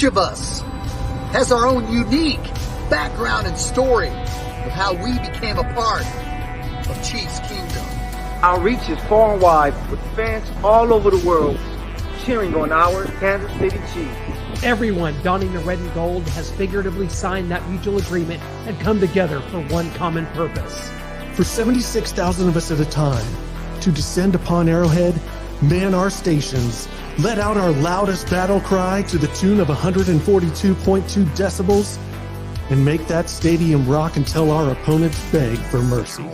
of us has our own unique background and story of how we became a part of Chiefs Kingdom. Our reach is far and wide with fans all over the world cheering on our Kansas City Chiefs. Everyone donning the red and gold has figuratively signed that mutual agreement and come together for one common purpose. For 76,000 of us at a time to descend upon Arrowhead, man our stations, let out our loudest battle cry to the tune of 142.2 decibels, and make that stadium rock until our opponents beg for mercy.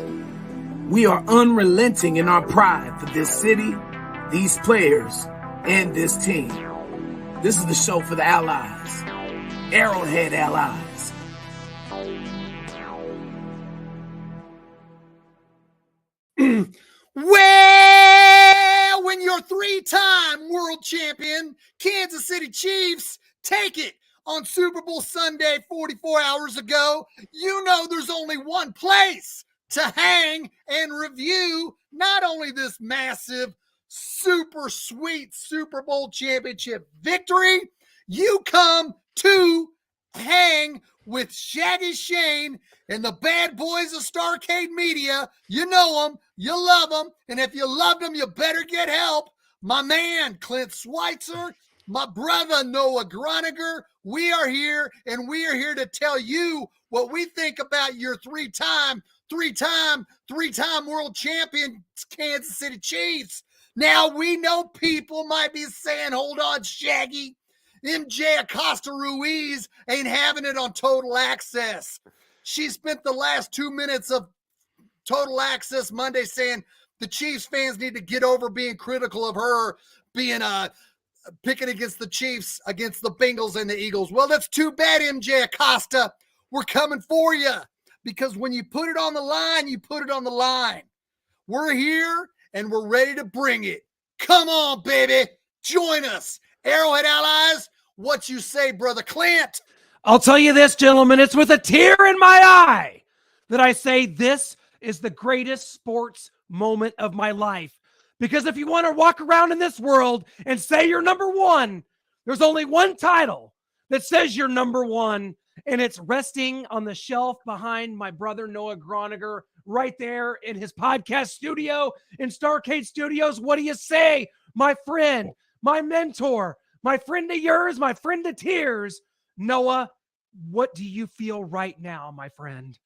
We are unrelenting in our pride for this city, these players, and this team. This is the show for the Allies, Arrowhead Allies. Well, when your three-time world champion Kansas City Chiefs take it on Super Bowl Sunday 44 hours ago, you know there's only one place to hang and review not only this massive, super sweet Super Bowl championship victory, you come to hang with Shaggy Shane and the bad boys of Starcade Media. You know them, you love them, and if you love them, you better get help. My man, Clint Schweitzer, my brother, Noah Groniger, we are here, and we are here to tell you what we think about your three-time world champion Kansas City Chiefs. Now, we know people might be saying, hold on, Shaggy, MJ Acosta Ruiz ain't having it on Total Access. She spent the last 2 minutes of Total Access Monday saying the Chiefs fans need to get over being critical of her being picking against the Chiefs, against the Bengals and the Eagles. Well, that's too bad, MJ Acosta. We're coming for you because when you put it on the line, you put it on the line. We're here and we're ready to bring it. Come on, baby. Join us. Arrowhead Allies, what you say, Brother Clint? I'll tell you this, gentlemen, it's with a tear in my eye that I say this is the greatest sports moment of my life. Because if you want to walk around in this world and say you're number one, there's only one title that says you're number one, and it's resting on the shelf behind my brother Noah Groniger right there in his podcast studio in Starcade Studios. What do you say, my friend, my mentor, my friend to yours, my friend to tears? Noah, what do you feel right now, my friend?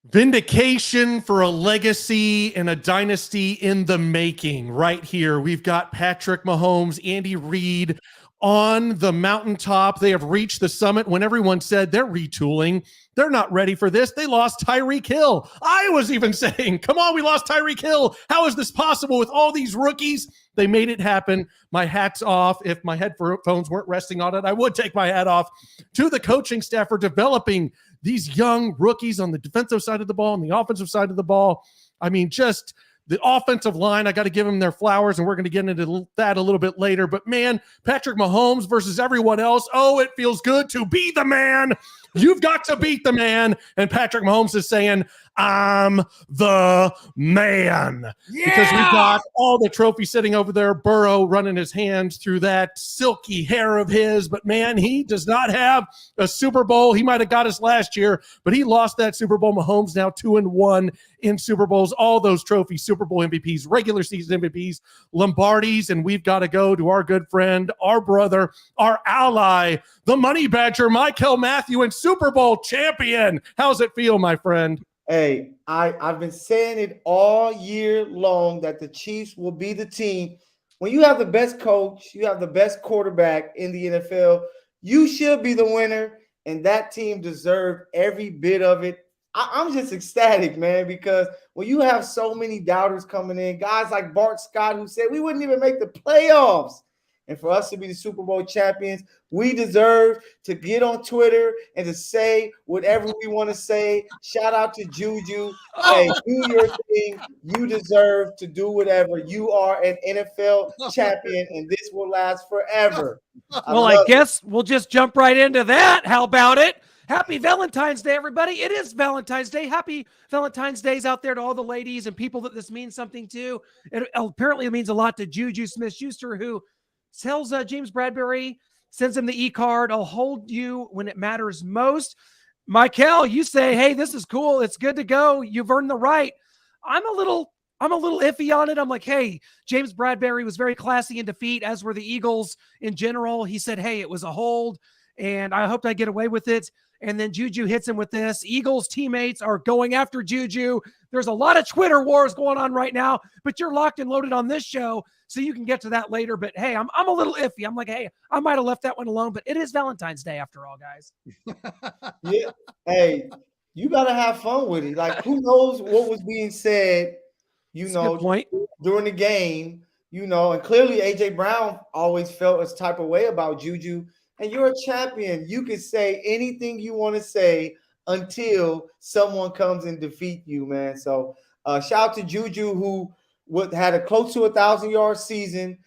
Vindication for a legacy and a dynasty in the making right here. We've got Patrick Mahomes, Andy Reid on the mountaintop. They have reached the summit when everyone said they're retooling. They're not ready for this. They lost Tyreek Hill. I was even saying, come on, we lost Tyreek Hill. How is this possible with all these rookies? They made it happen. My hat's off. If my headphones weren't resting on it, I would take my hat off to the coaching staff for developing these young rookies on the defensive side of the ball and the offensive side of the ball. I mean, just the offensive line, I got to give them their flowers, and we're going to get into that a little bit later. But, man, Patrick Mahomes versus everyone else, oh, it feels good to be the man. You've got to beat the man. And Patrick Mahomes is saying, I'm the man. Yeah! Because we've got all the trophies sitting over there, Burrow running his hands through that silky hair of his. But, man, he does not have a Super Bowl. He might have got us last year, but he lost that Super Bowl. Mahomes now 2-1 in Super Bowls, all those trophies, Super Bowl MVPs, regular season MVPs, Lombardis, and we've got to go to our good friend, our brother, our ally, the Money Badger, Mecole Matthew, and Super Bowl champion. How's it feel, my friend? Hey, I've been saying it all year long that the Chiefs will be the team. When you have the best coach, you have the best quarterback in the NFL, you should be the winner, and that team deserved every bit of it. I'm just ecstatic, man, because when you have so many doubters coming in, guys like Bart Scott who said we wouldn't even make the playoffs, and for us to be the Super Bowl champions, we deserve to get on Twitter and to say whatever we want to say. Shout out to Juju. Hey, do your thing. You deserve to do whatever. You are an NFL champion, and this will last forever. I guess we'll just jump right into that. How about it? Happy Valentine's Day, everybody. It is Valentine's Day. Happy Valentine's Days out there to all the ladies and people that this means something to. It apparently means a lot to Juju Smith-Schuster, who tells James Bradbury sends him the e-card. I'll hold you when it matters most. Mecole, you say, hey, this is cool. It's good to go. You've earned the right. I'm a little iffy on it. I'm like, hey, James Bradbury was very classy in defeat, as were the Eagles in general. He said, hey, it was a hold, and I hoped I get away with it. And then Juju hits him with this. Eagles teammates are going after Juju. There's a lot of Twitter wars going on right now, but you're locked and loaded on this show, so you can get to that later. But hey, I'm a little iffy. I'm like, hey, I might have left that one alone, but it is Valentine's Day after all, guys. Yeah. Hey, you gotta have fun with it. Like, who knows what was being said, That's a good point. during the game, and clearly AJ Brown always felt a type of way about Juju. And you're a champion. You can say anything you want to say until someone comes and defeat you, man. So shout out to Juju, who had a close to 1,000-yard season.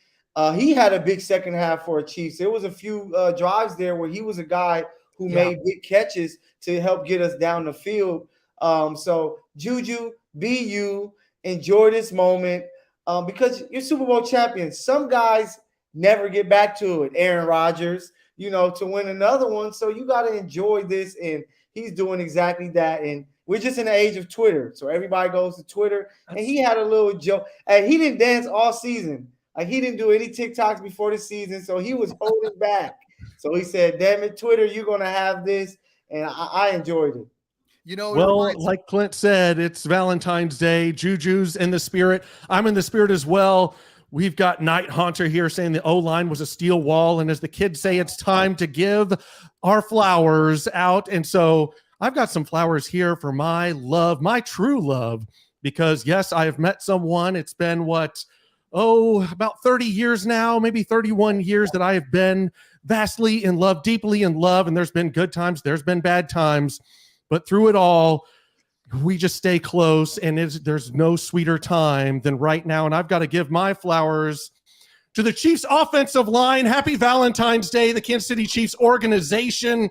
He had a big second half for a Chiefs. There was a few drives there where he was a guy who made big catches to help get us down the field. So Juju, be you. Enjoy this moment because you're Super Bowl champion. Some guys never get back to it. Aaron Rodgers, to win another one. So you got to enjoy this. And he's doing exactly that. And we're just in the age of Twitter. So everybody goes to Twitter. And he had a little joke. And he didn't dance all season. Like, he didn't do any TikToks before the season. So he was holding back. So he said, damn it, Twitter, you're going to have this. And I enjoyed it. Well, like Clint said, it's Valentine's Day. Juju's in the spirit. I'm in the spirit as well. We've got Night Haunter here saying the O-line was a steel wall. And as the kids say, it's time to give our flowers out. And so I've got some flowers here for my love, my true love, because yes, I have met someone. It's been about 30 years now, maybe 31 years that I have been vastly in love, deeply in love. And there's been good times. There's been bad times. But through it all, we just stay close, and there's no sweeter time than right now. And I've got to give my flowers to the Chiefs offensive line. Happy Valentine's Day, the Kansas City Chiefs organization.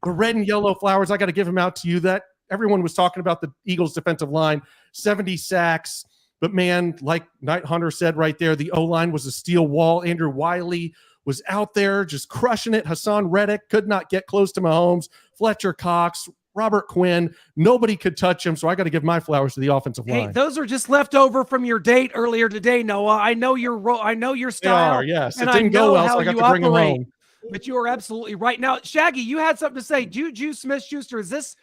The red and yellow flowers, I got to give them out to you. That everyone was talking about the Eagles defensive line, 70 sacks. But man, like Night Hunter said right there, the O-line was a steel wall. Andrew Wiley was out there just crushing it. Hassan Reddick could not get close to Mahomes. Fletcher Cox, Robert Quinn, nobody could touch him. So I got to give my flowers to the offensive line. Hey, those are just left over from your date earlier today, Noah. I know your role. I know your style. They are, yes. It didn't go well, so I got to bring them home. But you are absolutely right. Now, Shaggy, you had something to say. Juju Smith-Schuster, is this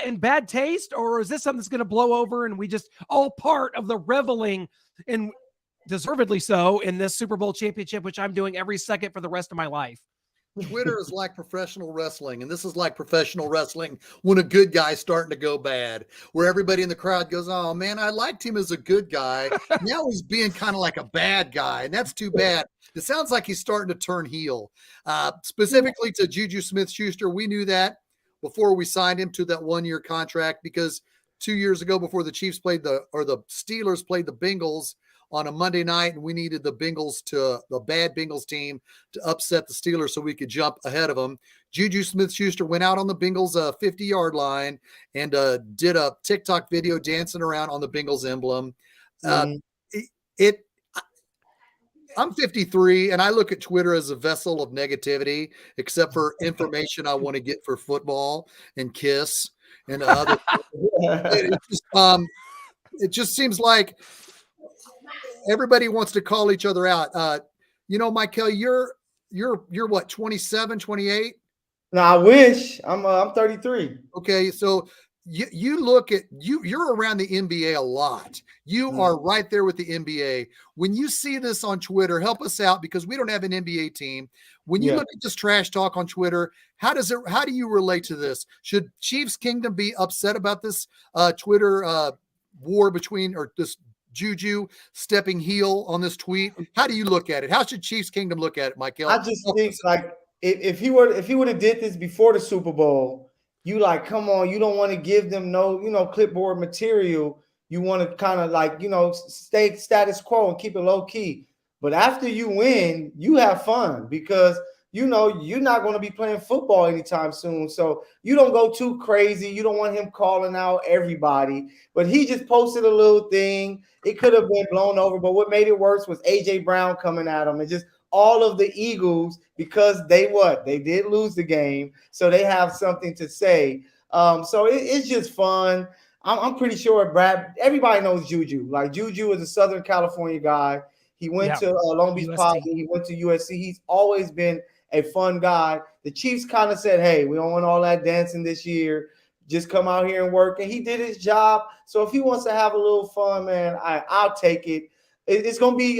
in bad taste, or is this something that's going to blow over and we just all part of the reveling, and deservedly so, in this Super Bowl championship, which I'm doing every second for the rest of my life? Twitter is like professional wrestling, and this is like professional wrestling when a good guy's starting to go bad, where everybody in the crowd goes, oh man, I liked him as a good guy. Now he's being kind of like a bad guy, and that's too bad. It sounds like he's starting to turn heel. Specifically to Juju Smith-Schuster, we knew that before we signed him to that one-year contract, because 2 years ago, before the Chiefs played the Steelers played the Bengals on a Monday night, and we needed the bad Bengals team to upset the Steelers so we could jump ahead of them. Juju Smith-Schuster went out on the Bengals 50-yard line and did a TikTok video dancing around on the Bengals emblem. I'm 53, and I look at Twitter as a vessel of negativity, except for information I want to get for football and Kiss and other. It just seems like everybody wants to call each other out. Mecole, you're what, 27, 28? No, I wish. I'm 33. Okay, so you look at you're around the NBA a lot. You are right there with the NBA. When you see this on Twitter, help us out, because we don't have an NBA team. When you look at this trash talk on Twitter, how do you relate to this? Should Chiefs Kingdom be upset about this Twitter war between, or this Juju stepping heel on this tweet? How do you look at it? How should Chiefs Kingdom look at it, Mecole? I just think, like, if he would have did this before the Super Bowl, you like, come on, you don't want to give them no, clipboard material. You want to kind of like, stay status quo and keep it low key. But after you win, you have fun, because you're not going to be playing football anytime soon. So you don't go too crazy. You don't want him calling out everybody. But he just posted a little thing. It could have been blown over. But what made it worse was AJ Brown coming at him and just all of the Eagles because they did lose the game, so they have something to say. So it's just fun. I'm pretty sure everybody knows Juju. Like, Juju is a Southern California guy. He went to Long Beach Poly. He went to USC. He's always been a fun guy. The Chiefs kind of said, hey, we don't want all that dancing this year. Just come out here and work. And he did his job. So if he wants to have a little fun, man, I'll take it. It's going to be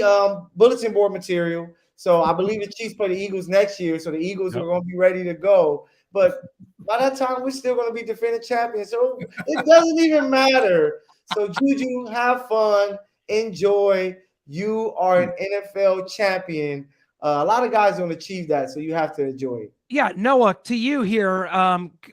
bulletin board material. So I believe the Chiefs play the Eagles next year. So the Eagles are going to be ready to go. But by that time, we're still going to be defending champions. So it doesn't even matter. So Juju, have fun. Enjoy. You are an NFL champion. A lot of guys don't achieve that, so you have to enjoy it. Yeah, Noah, to you here,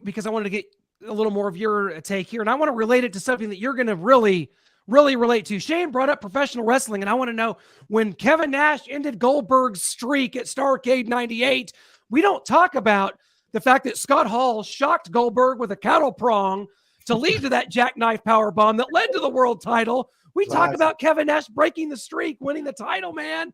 because I wanted to get a little more of your take here, and I want to relate it to something that you're going to really relate to. Shane brought up professional wrestling, and I want to know, when Kevin Nash ended Goldberg's streak at Starrcade 98, we don't talk about the fact that Scott Hall shocked Goldberg with a cattle prong to lead to that jackknife powerbomb that led to the world title. We talk about Kevin Nash breaking the streak, winning the title, man.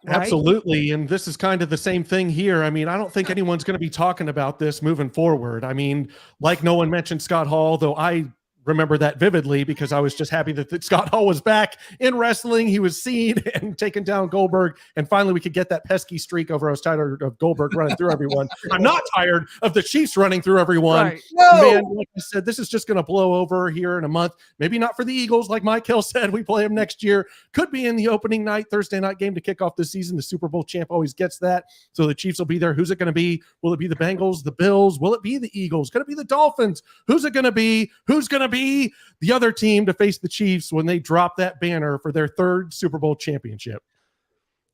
Absolutely. And this is kind of the same thing here. I mean, I don't think anyone's going to be talking about this moving forward. I mean, like no one mentioned Scott Hall, though I remember that vividly because I was just happy that Scott Hall was back in wrestling. He was seen and taken down Goldberg, and finally we could get that pesky streak over. I was tired of Goldberg running through everyone. I'm not tired of the Chiefs running through everyone. Right. No. Man, like I said, this is just going to blow over here in a month. Maybe not for the Eagles, like Mike Hill said. We play them next year. Could be in the opening night, Thursday night game to kick off the season. The Super Bowl champ always gets that. So the Chiefs will be there. Who's it going to be? Will it be the Bengals, the Bills? Will it be the Eagles? Could it be the Dolphins? Who's it going to be? Who's going to be the other team to face the Chiefs when they drop that banner for their third Super Bowl championship?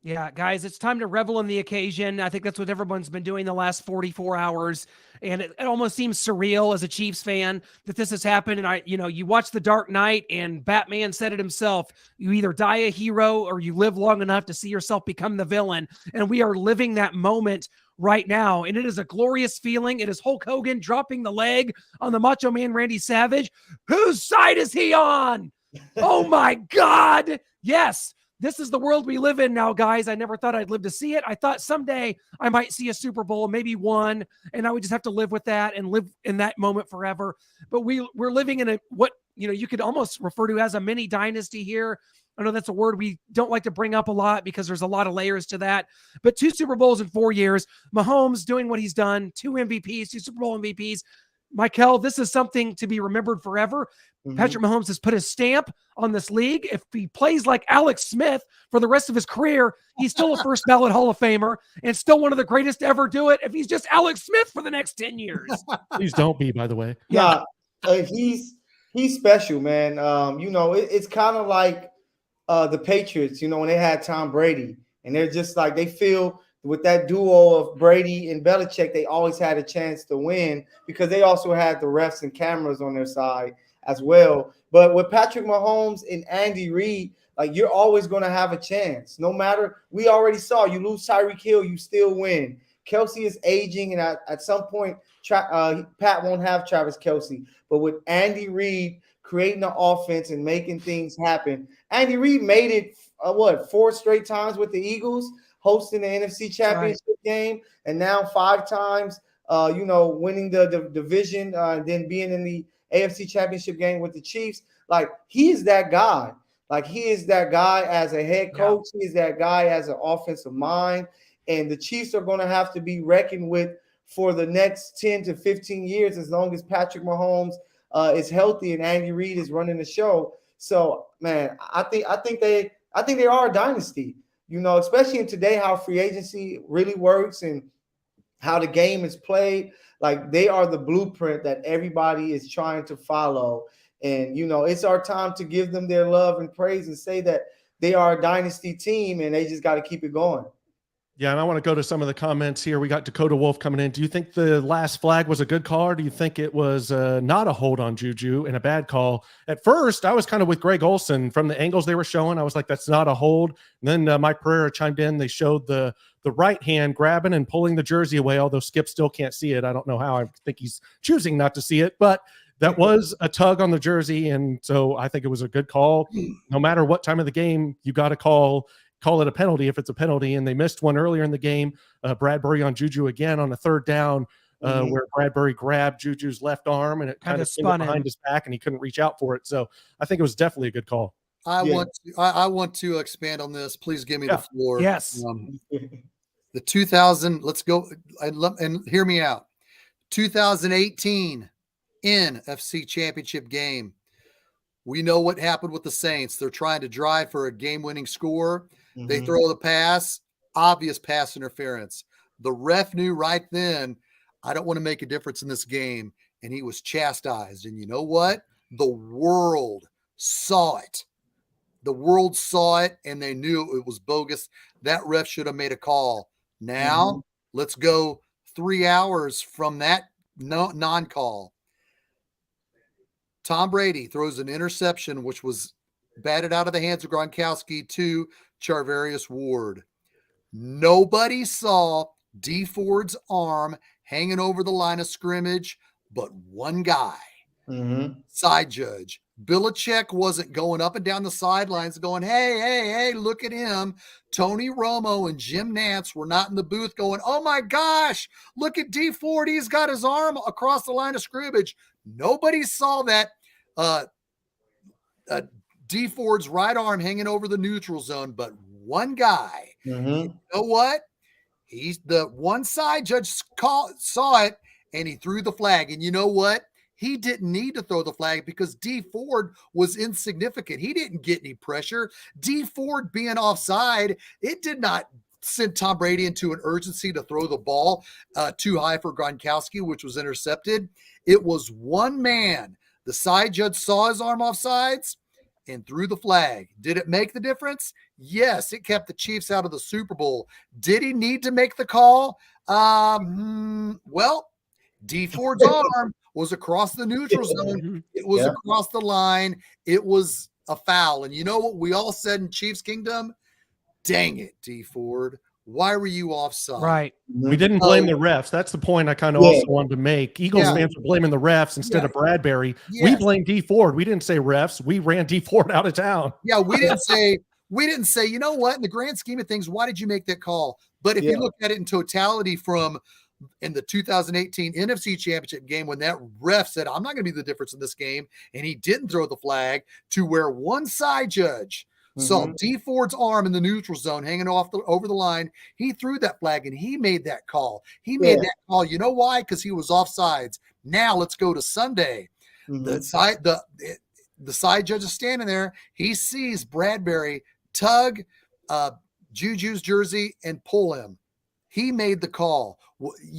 Yeah, guys, it's time to revel in the occasion. I think that's what everyone's been doing the last 44 hours. And it almost seems surreal as a Chiefs fan that this has happened. And you watch The Dark Knight, and Batman said it himself. You either die a hero or you live long enough to see yourself become the villain. And we are living that moment right now. And it is a glorious feeling. It is Hulk Hogan dropping the leg on the Macho Man Randy Savage. Whose side is he on? Oh my God. Yes. This is the world we live in now, guys. I never thought I'd live to see it. I thought someday I might see a Super Bowl, maybe one, and I would just have to live with that and live in that moment forever. But we're living in what you could almost refer to as a mini dynasty here. I know that's a word we don't like to bring up a lot because there's a lot of layers to that. But 2 Super Bowls in 4 years, Mahomes doing what he's done, 2 MVPs, 2 Super Bowl MVPs. Mecole, this is something to be remembered forever. Mm-hmm. Patrick Mahomes has put his stamp on this league. If he plays like Alex Smith for the rest of his career, he's still a first ballot Hall of Famer and still one of the greatest to ever do it. If he's just Alex Smith for the next 10 years. Please don't be, by the way. Yeah, he's special, man. It's kind of like the Patriots, when they had Tom Brady, and they're just like, they feel with that duo of Brady and Belichick, they always had a chance to win because they also had the refs and cameras on their side as well. But with Patrick Mahomes and Andy Reid, like, you're always going to have a chance. No matter, we already saw, you lose Tyreek Hill, you still win. Kelsey is aging, and at some point, Pat won't have Travis Kelsey. But with Andy Reid creating the offense and making things happen, Andy Reid made it, 4 straight times with the Eagles, hosting the NFC Championship game, and now 5 times, winning the division, and then being in the AFC Championship game with the Chiefs. Like, he is that guy. Like, he is that guy as a head coach. Yeah. He is that guy as an offensive mind. And the Chiefs are going to have to be reckoned with for the next 10 to 15 years, as long as Patrick Mahomes is healthy and Andy Reid is running the show. So, man, I think they are a dynasty. Especially in today, how free agency really works and how the game is played. Like, they are the blueprint that everybody is trying to follow. And, it's our time to give them their love and praise and say that they are a dynasty team and they just got to keep it going. Yeah, and I want to go to some of the comments here. We got Dakota Wolf coming in. Do you think the last flag was a good call, or do you think it was not a hold on Juju and a bad call? At first, I was kind of with Greg Olson from the angles they were showing. I was like, that's not a hold. And then Mike Pereira chimed in. They showed the right hand grabbing and pulling the jersey away, although Skip still can't see it. I don't know how. I think he's choosing not to see it, but that was a tug on the jersey. And so I think it was a good call. No matter what time of the game, you got to call call it a penalty if it's a penalty. And they missed one earlier in the game. Bradbury on Juju again on a third down, where Bradbury grabbed Juju's left arm and it kind of spun behind his back and he couldn't reach out for it. So I think it was definitely a good call. I want to expand on this. Please give me the floor. Yes. The 2000, let's go and hear me out. 2018 NFC Championship game. We know what happened with the Saints. They're trying to drive for a game-winning score. They throw the pass, obvious pass interference. The ref knew right then, I don't want to make a difference in this game, and he was chastised. And you know what? The world saw it. The world saw it, and they knew it was bogus. That ref should have made a call. Now, let's go 3 hours from that non-call. Tom Brady throws an interception, which was batted out of the hands of Gronkowski to Charvarius Ward. Nobody saw D Ford's arm hanging over the line of scrimmage, but one guy, side judge. Belichick wasn't going up and down the sidelines going, hey, look at him. Tony Romo and Jim Nantz were not in the booth going, oh my gosh, look at D Ford. He's got his arm across the line of scrimmage. Nobody saw that D Ford's right arm hanging over the neutral zone, but one guy. You know what? He's the one side judge saw it and he threw the flag. And you know what? He didn't need to throw the flag because D Ford was insignificant. He didn't get any pressure. D Ford being offside, it did not send Tom Brady into an urgency to throw the ball too high for Gronkowski, which was intercepted. It was one man. The side judge saw his arm offsides and threw the flag. Did it make the difference? Yes, it kept the Chiefs out of the Super Bowl. Did he need to make the call? Well, D Ford's arm was across the neutral zone. It was across the line. It was a foul. And you know what we all said in Chiefs Kingdom? Dang it, D Ford. Why were you offside? Right. We didn't blame the refs. That's the point I kind of also wanted to make. Eagles fans were blaming the refs instead of Bradbury. We blamed D Ford. We didn't say refs. We ran D Ford out of town. Yeah, we didn't say, you know what, in the grand scheme of things, why did you make that call? But if you look at it in totality from in the 2018 NFC Championship game, when that ref said, I'm not going to be the difference in this game, and he didn't throw the flag, to where one side judge saw D Ford's arm in the neutral zone hanging over the line, he threw that flag and he made that call. He made that call. You know why? Because he was offsides. Now let's go to Sunday. The side judge is standing there. He sees Bradbury tug Juju's jersey and pull him. He made the call.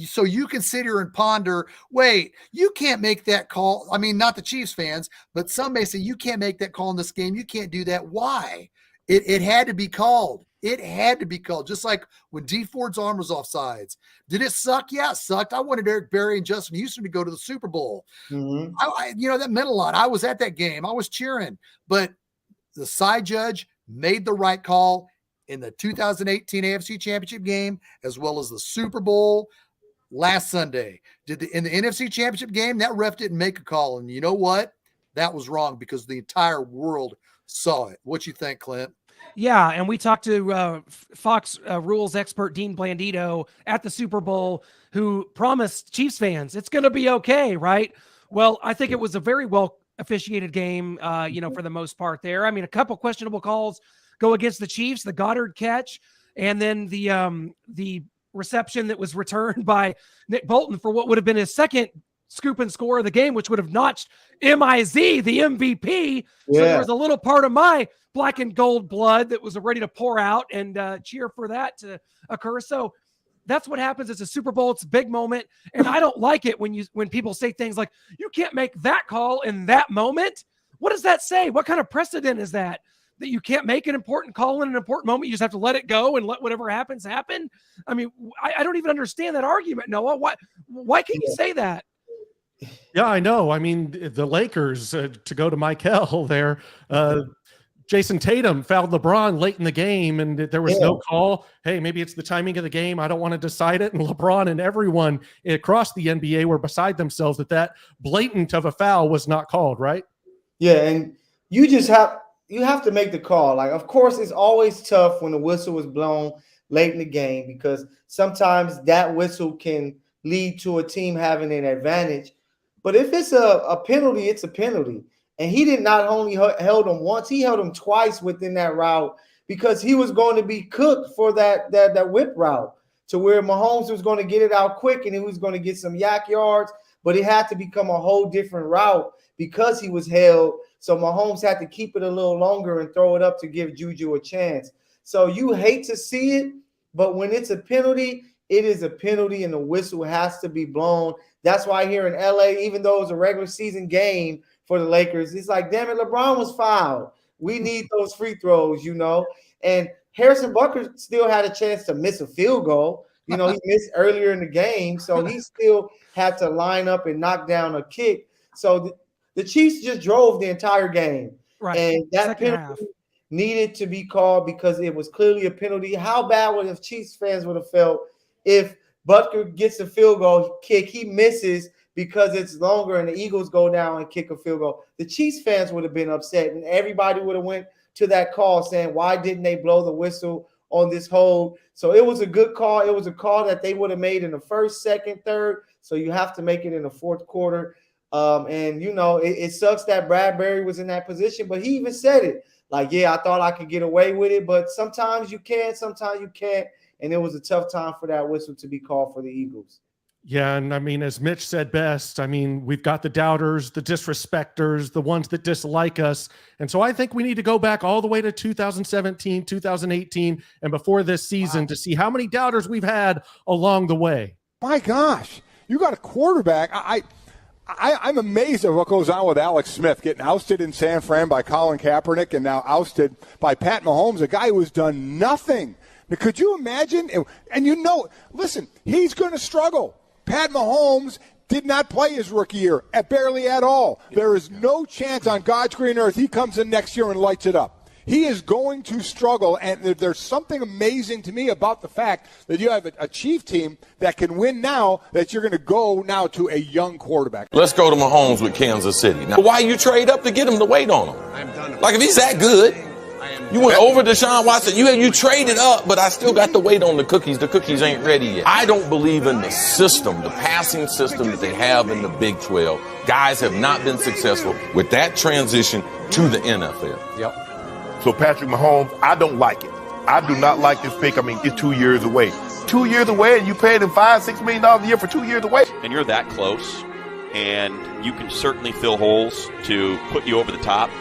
So you can sit here and ponder, wait, you can't make that call. I mean, not the Chiefs fans, but some may say you can't make that call in this game. You can't do that. Why? It had to be called. It had to be called. Just like when D Ford's arm was offsides. Did it suck? Yeah, it sucked. I wanted Eric Berry and Justin Houston to go to the Super Bowl. That meant a lot. I was at that game. I was cheering. But the side judge made the right call in the 2018 AFC Championship game, as well as the Super Bowl last Sunday. In the NFC Championship game, that ref didn't make a call. And you know what? That was wrong because the entire world saw it. What you think, Clint? Yeah, and we talked to Fox rules expert Dean Blandito at the Super Bowl, who promised Chiefs fans it's going to be okay, right? Well, I think it was a very well officiated game, for the most part there. I mean, a couple questionable calls go against the Chiefs, the Goddard catch, and then the reception that was returned by Nick Bolton for what would have been his second scoop and score of the game, which would have notched MIZ, the MVP. So there was a little part of my black and gold blood that was ready to pour out and cheer for that to occur. So that's what happens. It's a Super Bowl. It's a big moment. And I don't like it when people say things like, you can't make that call in that moment. What does that say? What kind of precedent is that you can't make an important call in an important moment? You just have to let it go and let whatever happens happen. I mean, I don't even understand that argument, Noah. Why can you say that? Yeah, I know. I mean, the Lakers, to go to Mecole there, Jason Tatum fouled LeBron late in the game and there was no call. Hey, maybe it's the timing of the game. I don't want to decide it. And LeBron and everyone across the NBA were beside themselves that blatant of a foul was not called, right? Yeah, and you just have you have to make the call. Like, of course, it's always tough when the whistle is blown late in the game because sometimes that whistle can lead to a team having an advantage. But if it's a penalty, it's a penalty. And he did not only held him once, he held him twice within that route because he was going to be cooked for that whip route to where Mahomes was going to get it out quick and he was going to get some yak yards, but it had to become a whole different route because he was held. So Mahomes had to keep it a little longer and throw it up to give Juju a chance. So you hate to see it, but when it's a penalty, it is a penalty and the whistle has to be blown. That's why here in LA, even though it's a regular season game for the Lakers, it's like, damn it, LeBron was fouled. We need those free throws, you know. And Harrison Butker still had a chance to miss a field goal. You know, he missed earlier in the game, so he still had to line up and knock down a kick. So the Chiefs just drove the entire game. Right. And that Second penalty half needed to be called because it was clearly a penalty. How bad would have Chiefs fans would have felt if Butker gets a field goal kick, he misses because it's longer and the Eagles go down and kick a field goal? The Chiefs fans would have been upset and everybody would have went to that call saying, why didn't they blow the whistle on this hold? So it was a good call. It was a call that they would have made in the first, second, third. So you have to make it in the fourth quarter. And, you know, it sucks that Bradbury was in that position, but he even said it. Like, yeah, I thought I could get away with it, but sometimes you can, sometimes you can't. And it was a tough time for that whistle to be called for the Eagles. Yeah, and I mean, as Mitch said best, I mean, we've got the doubters, the disrespecters, the ones that dislike us. And so I think we need to go back all the way to 2017, 2018, and before this season to see how many doubters we've had along the way. My gosh, you got a quarterback. I'm amazed at what goes on with Alex Smith, getting ousted in San Fran by Colin Kaepernick and now ousted by Pat Mahomes, a guy who has done nothing. Now, could you imagine? And you know, listen, he's going to struggle. Pat Mahomes did not play his rookie year, barely at all. There is no chance on God's green earth he comes in next year and lights it up. He is going to struggle, and there's something amazing to me about the fact that you have a Chief team that can win now, that you're going to go now to a young quarterback. Let's go to Mahomes with Kansas City. Now, why you trade up to get him to wait on him? Like, if he's that good, you went over Deshaun Watson. You traded up, but I still got to wait on the cookies. The cookies ain't ready yet. I don't believe in the system, the passing system that they have in the Big 12. Guys have not been successful with that transition to the NFL. Yep. So Patrick Mahomes, I don't like it. I do not like this pick. I mean, it's 2 years away. 2 years away, and you paid him $5-6 million a year for 2 years away. And you're that close, and you can certainly fill holes to put you over the top.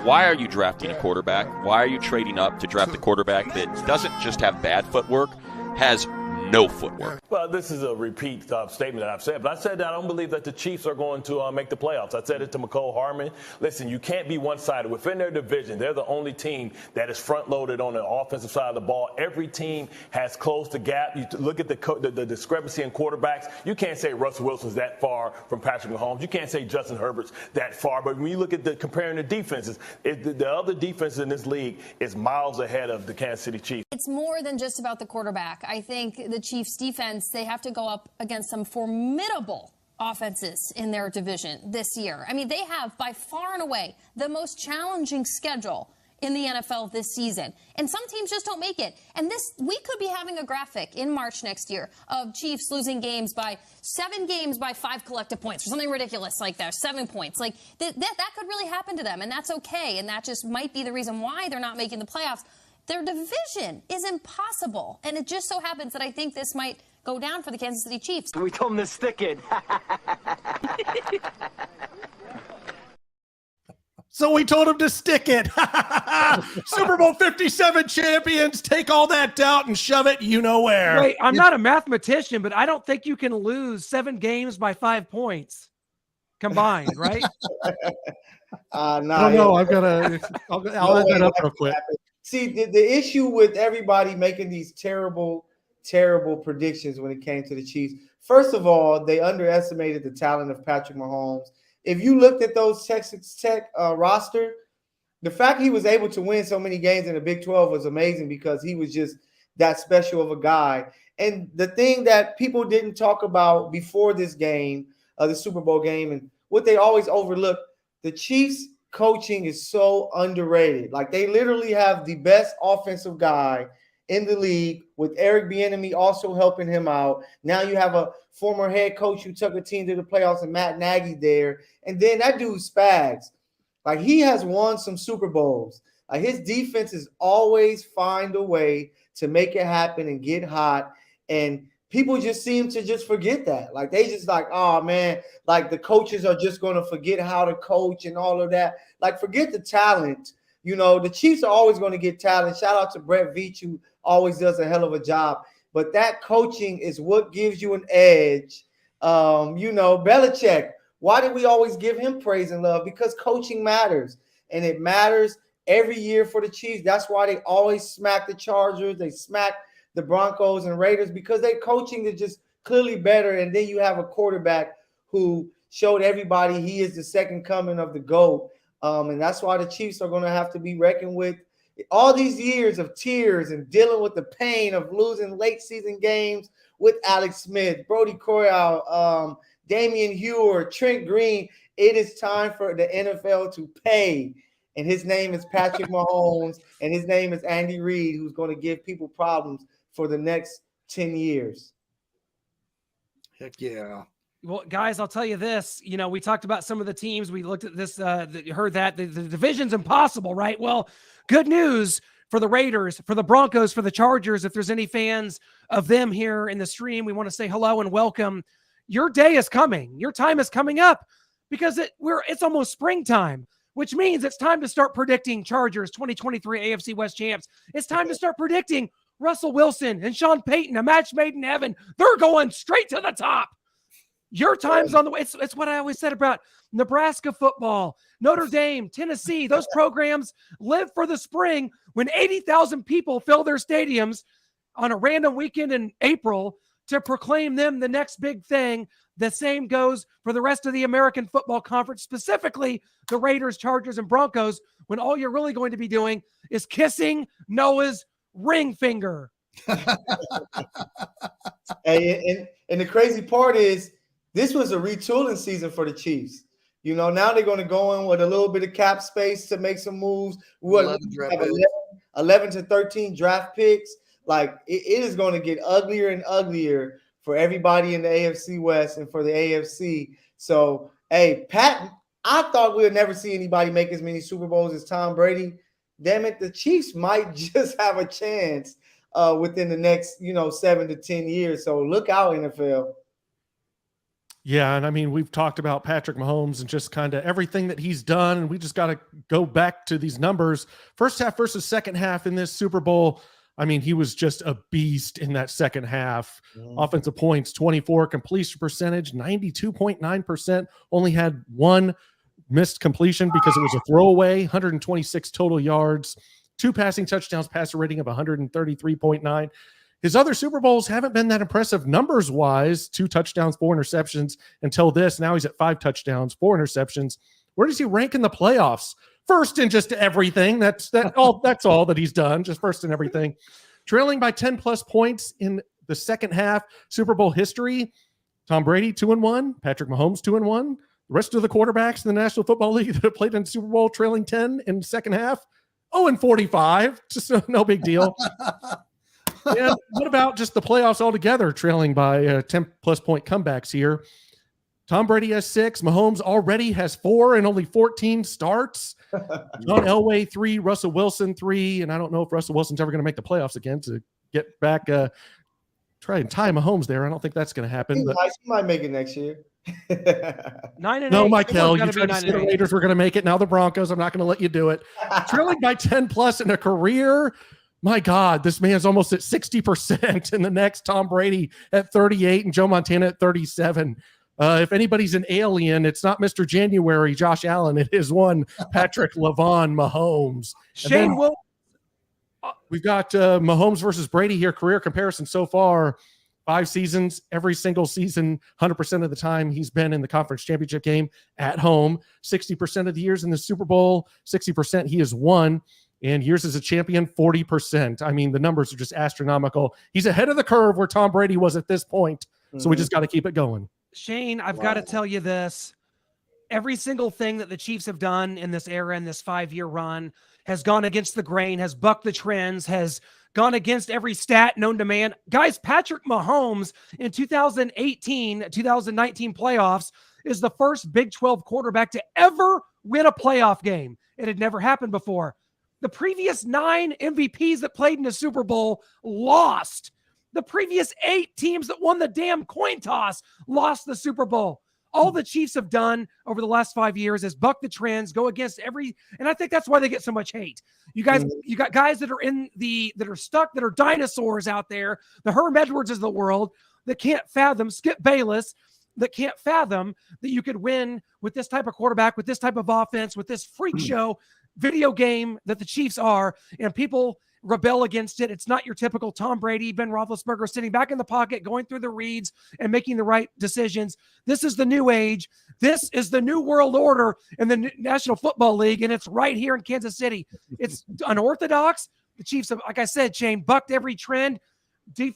Why are you drafting a quarterback? Why are you trading up to draft a quarterback that doesn't just have bad footwork, has no footwork? Well, this is a repeat statement that I've said, but I said that I don't believe that the Chiefs are going to make the playoffs. I said it to Mecole Hardman. Listen, you can't be one-sided. Within their division, they're the only team that is front-loaded on the offensive side of the ball. Every team has closed the gap. You look at the discrepancy in quarterbacks. You can't say Russell Wilson's that far from Patrick Mahomes. You can't say Justin Herbert's that far. But when you look at comparing the defenses, the other defense in this league is miles ahead of the Kansas City Chiefs. It's more than just about the quarterback. I think the Chiefs defense, they have to go up against some formidable offenses in their division this year. I mean, they have by far and away the most challenging schedule in the NFL this season. And some teams just don't make it. And we could be having a graphic in March next year of Chiefs losing games by 7 games by 5 collective points or something ridiculous like that, 7 points. Like that could really happen to them, and that's okay. And that just might be the reason why they're not making the playoffs. Their division is impossible. And it just so happens that I think this might go down for the Kansas City Chiefs. We told him to stick it. So we told him to stick it. Super Bowl 57 champions, take all that doubt and shove it you know where. Wait, I'm not a mathematician, but I don't think you can lose 7 games by 5 points combined, right? I don't know. I'll add that up real quick. See, the issue with everybody making these terrible predictions when it came to the Chiefs, first of all, they underestimated the talent of Patrick Mahomes. If you looked at those Texas Tech roster, the fact he was able to win so many games in the Big 12 was amazing because he was just that special of a guy. And the thing that people didn't talk about before this game, the Super Bowl game, and what they always overlook, the Chiefs coaching is so underrated. Like, they literally have the best offensive guy in the league, with Eric Bieniemy also helping him out. Now you have a former head coach who took a team to the playoffs, and Matt Nagy there. And then that dude Spags, like, he has won some Super Bowls. Like, his defenses always find a way to make it happen and get hot. And people just seem to just forget that. Like, they just like, oh man, like the coaches are just going to forget how to coach and all of that. Like, forget the talent. You know, the Chiefs are always going to get talent. Shout out to Brett Veach, who always does a hell of a job. But that coaching is what gives you an edge. You know, Belichick, why do we always give him praise and love? Because coaching matters. And it matters every year for the Chiefs. That's why they always smack the Chargers. They smack the Broncos and Raiders, because their coaching is just clearly better. And then you have a quarterback who showed everybody he is the second coming of the GOAT. And that's why the Chiefs are going to have to be reckoned with. All these years of tears and dealing with the pain of losing late season games with Alex Smith, Brody Croyle, Damian Heward, Trent Green. It is time for the NFL to pay. And his name is Patrick Mahomes, and his name is Andy Reid, who's going to give people problems for the next 10 years. Heck yeah. Well, guys, I'll tell you this. You know, we talked about some of the teams. We looked at this, heard that the division's impossible, right? Well, good news for the Raiders, for the Broncos, for the Chargers. If there's any fans of them here in the stream, we want to say hello and welcome. Your day is coming. Your time is coming up, because it's almost springtime, which means it's time to start predicting Chargers 2023 AFC West champs. It's time to start predicting Russell Wilson and Sean Payton, a match made in heaven. They're going straight to the top. Your time's on the way. It's what I always said about Nebraska football, Notre Dame, Tennessee. Those programs live for the spring, when 80,000 people fill their stadiums on a random weekend in April to proclaim them the next big thing. The same goes for the rest of the American Football Conference, specifically the Raiders, Chargers, and Broncos, when all you're really going to be doing is kissing Noah's ring finger. And the crazy part is, this was a retooling season for the Chiefs. You know, now they're going to go in with a little bit of cap space to make some moves. We have 11 to 13 draft picks. Like, it is going to get uglier and uglier for everybody in the AFC West and for the AFC. So, hey, Pat, I thought we would never see anybody make as many Super Bowls as Tom Brady. Damn it, the Chiefs might just have a chance within the next, 7 to 10 years. So look out, NFL. Yeah, and I mean, we've talked about Patrick Mahomes and just kind of everything that he's done, and we just got to go back to these numbers. First half versus second half in this Super Bowl, I mean, he was just a beast in that second half. Offensive points, 24, completion percentage, 92.9%, only had one missed completion because it was a throwaway, 126 total yards, 2 passing touchdowns, passer rating of 133.9. His other Super Bowls haven't been that impressive numbers-wise. 2 touchdowns, 4 interceptions until this. Now he's at 5 touchdowns, 4 interceptions. Where does he rank in the playoffs? First in just everything. That's all that he's done, just first in everything. Trailing by 10-plus points in the second half Super Bowl history. Tom Brady, 2-1. Patrick Mahomes, 2-1. The rest of the quarterbacks in the National Football League that have played in the Super Bowl trailing 10 in the second half, 0-45. Just no big deal. And what about just the playoffs altogether, trailing by 10-plus point comebacks here? Tom Brady has 6. Mahomes already has 4 and only 14 starts. John Elway, 3. Russell Wilson, 3. And I don't know if Russell Wilson's ever going to make the playoffs again to get back, try and tie Mahomes there. I don't think that's going to happen. He might make it next year. 9-8. No, Michael, you tried to say the Raiders were going to make it. Now the Broncos. I'm not going to let you do it. Trailing by 10-plus in a career. My God, this man's almost at 60%, and the next Tom Brady at 38 and Joe Montana at 37. If anybody's an alien, it's not Mr. January, Josh Allen. It is one Patrick LeVon Mahomes. Shane will. We've got Mahomes versus Brady here. Career comparison so far: 5 seasons, every single season, 100% of the time he's been in the conference championship game at home. 60% of the years in the Super Bowl, 60% he has won. And years as a champion, 40%. I mean, the numbers are just astronomical. He's ahead of the curve where Tom Brady was at this point. So we just got to keep it going. Shane, I've got to tell you this. every single thing that the Chiefs have done in this era, in this 5-year run, has gone against the grain, has bucked the trends, has gone against every stat known to man. Guys, Patrick Mahomes in 2019 playoffs is the first Big 12 quarterback to ever win a playoff game. It had never happened before. The previous 9 MVPs that played in the Super Bowl lost. The previous 8 teams that won the damn coin toss lost the Super Bowl. All the Chiefs have done over the last 5 years is buck the trends, go against and I think that's why they get so much hate. You got guys that are stuck, that are dinosaurs out there, the Herm Edwards of the world, that can't fathom, Skip Bayless, that can't fathom that you could win with this type of quarterback, with this type of offense, with this freak show video game that the Chiefs are, and people rebel against it. It's not your typical Tom Brady, Ben Roethlisberger sitting back in the pocket, going through the reads and making the right decisions. This is the new age. This is the new world order in the National Football League, and it's right here in Kansas City. It's unorthodox. The Chiefs have, like I said, Shane, bucked every trend.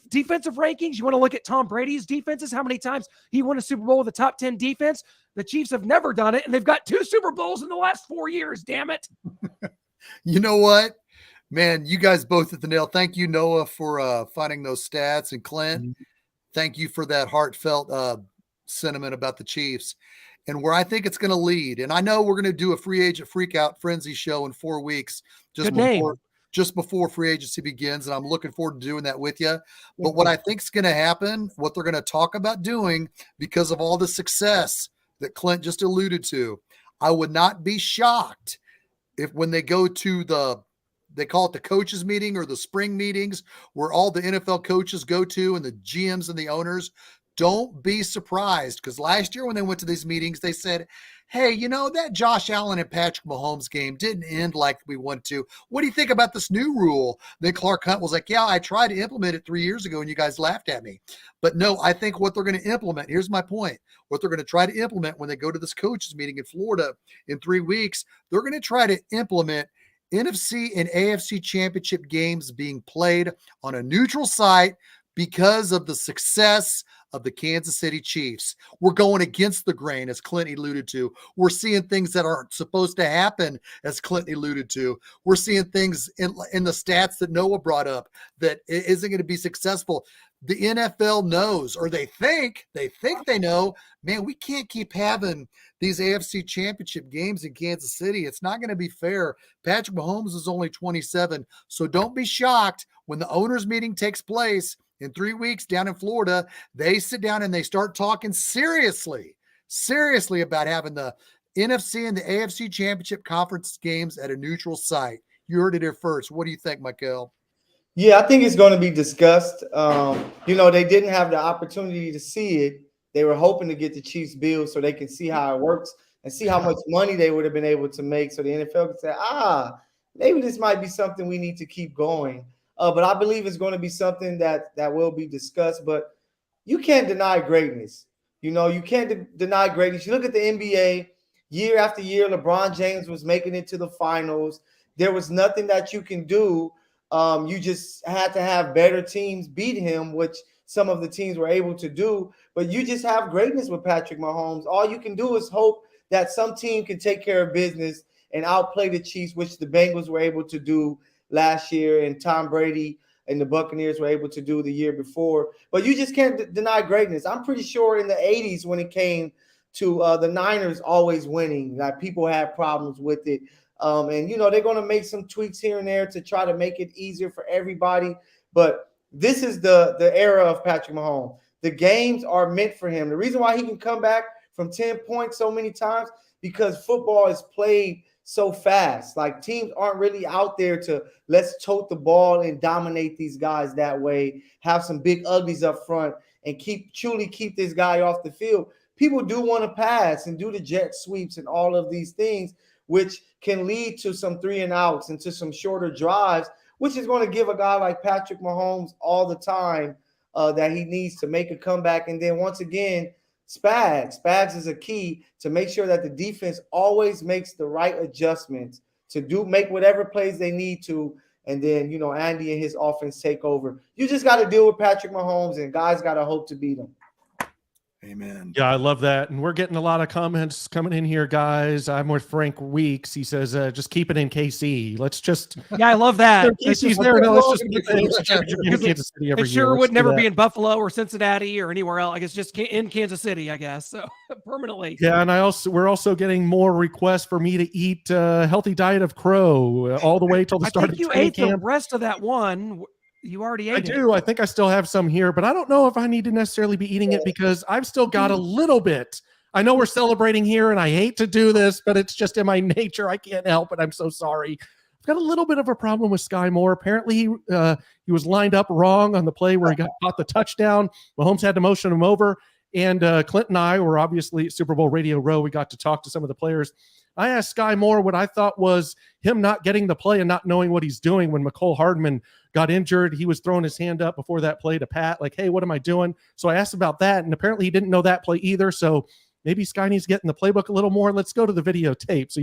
Defensive rankings, you want to look at Tom Brady's defenses, how many times he won a Super Bowl with a top 10 defense. The Chiefs have never done it, and they've got 2 Super Bowls in the last 4 years, damn it. You know what? Man, you guys both hit the nail. Thank you, Noah, for finding those stats. And Clint, thank you for that heartfelt sentiment about the Chiefs and where I think it's going to lead. And I know we're going to do a free agent freakout frenzy show in 4 weeks, just before free agency begins. And I'm looking forward to doing that with you. But what I think is going to happen, what they're going to talk about doing because of all the success that Clint just alluded to, I would not be shocked if when they go to they call it the coaches meeting or the spring meetings where all the NFL coaches go to and the GMs and the owners, don't be surprised. Because last year when they went to these meetings, they said, hey, that Josh Allen and Patrick Mahomes game didn't end like we want to. What do you think about this new rule? Then Clark Hunt was like, yeah, I tried to implement it 3 years ago and you guys laughed at me. But no, I think what they're going to implement, here's my point, what they're going to try to implement when they go to this coaches meeting in Florida in 3 weeks, they're going to try to implement NFC and AFC championship games being played on a neutral site because of the success of the Kansas City Chiefs. We're going against the grain, as Clint alluded to. We're seeing things that aren't supposed to happen, as Clint alluded to. We're seeing things in the stats that Noah brought up that isn't going to be successful. The NFL knows, or they think they know, man, we can't keep having these AFC championship games in Kansas City. It's not going to be fair. Patrick Mahomes is only 27. So don't be shocked when the owners meeting takes place in 3 weeks down in Florida. They sit down and they start talking seriously about having the NFC and the AFC championship conference games at a neutral site. You heard it here first. What do you think, Mecole? Yeah, I think it's going to be discussed. They didn't have the opportunity to see it. They were hoping to get the Chiefs bill so they can see how it works and see how much money they would have been able to make. So the NFL could say, maybe this might be something we need to keep going. But I believe it's going to be something that will be discussed. But you can't deny greatness. You can't deny greatness. You look at the NBA year after year, LeBron James was making it to the finals. There was nothing that you can do. You just had to have better teams beat him, which some of the teams were able to do. But you just have greatness with Patrick Mahomes. All you can do is hope that some team can take care of business and outplay the Chiefs, which the Bengals were able to do last year, and Tom Brady and the Buccaneers were able to do the year before. But you just can't deny greatness. I'm pretty sure in the 80s when it came to the Niners always winning, like people had problems with it. They're going to make some tweaks here and there to try to make it easier for everybody. But this is the era of Patrick Mahomes. The games are meant for him. The reason why he can come back from 10 points so many times, because football is played so fast. Like, teams aren't really out there to let's tote the ball and dominate these guys that way, have some big uglies up front and truly keep this guy off the field. People do want to pass and do the jet sweeps and all of these things, which can lead to some 3 and outs and to some shorter drives, which is going to give a guy like Patrick Mahomes all the time that he needs to make a comeback. And then once again, Spags is a key to make sure that the defense always makes the right adjustments to make whatever plays they need to. And then, Andy and his offense take over. You just got to deal with Patrick Mahomes, and guys got to hope to beat him. Amen. Yeah, I love that. And we're getting a lot of comments coming in here, guys. I'm with Frank Weeks. He says, just keep it in KC. Let's just. Yeah, I love that. KC's there. No, let's just put the exchange in Kansas City every it year. sure Let's would do never that. be in Buffalo or Cincinnati or anywhere else. I guess just in Kansas City, I guess. So permanently. Yeah, and we're also getting more requests for me to eat a healthy diet of crow all the way till the start of you training ate camp. the rest of that one. You already ate it. I do. I think I still have some here, but I don't know if I need to necessarily be eating it because I've still got a little bit. I know we're celebrating here, and I hate to do this, but it's just in my nature. I can't help it. I'm so sorry. I've got a little bit of a problem with Skyy Moore. Apparently, he was lined up wrong on the play where he caught the touchdown. Mahomes had to motion him over, and Clint and I were obviously at Super Bowl Radio Row. We got to talk to some of the players. I asked Skyy Moore what I thought was him not getting the play and not knowing what he's doing when Mecole Hardman got injured. He was throwing his hand up before that play to Pat, like, hey, what am I doing? So I asked about that, and apparently he didn't know that play either. So maybe Skyy needs to get in the playbook a little more. Let's go to the videotape. So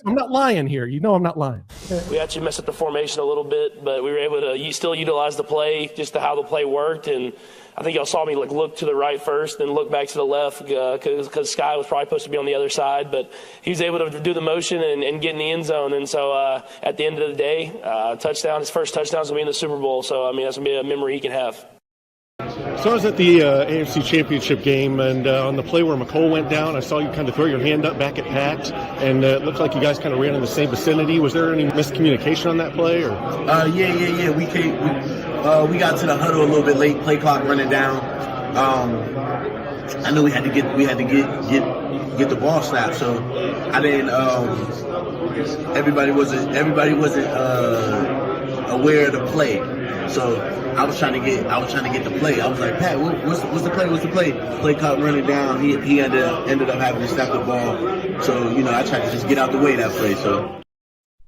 I'm not lying here. You know I'm not lying. We actually messed up the formation a little bit, but we were able to still utilize the play, just to how the play worked. And I think y'all saw me look to the right first, then look back to the left because Skyy was probably supposed to be on the other side. But he was able to do the motion and get in the end zone. And so at the end of the day, touchdown, his first touchdown is going to be in the Super Bowl. So, I mean, that's going to be a memory he can have. So I was at the AFC Championship game, and on the play where Mecole went down, I saw you kind of throw your hand up back at Pat, and it looked like you guys kind of ran in the same vicinity. Was there any miscommunication on that play? Or? Yeah. We got to the huddle a little bit late, play clock running down. I knew we had to get the ball snapped, so I didn't. Everybody wasn't aware of the play, so I was trying to get the play. I was like, Pat, what's the play? What's the play? Play clock running down. He ended up having to snap the ball. So I tried to just get out the way that play. So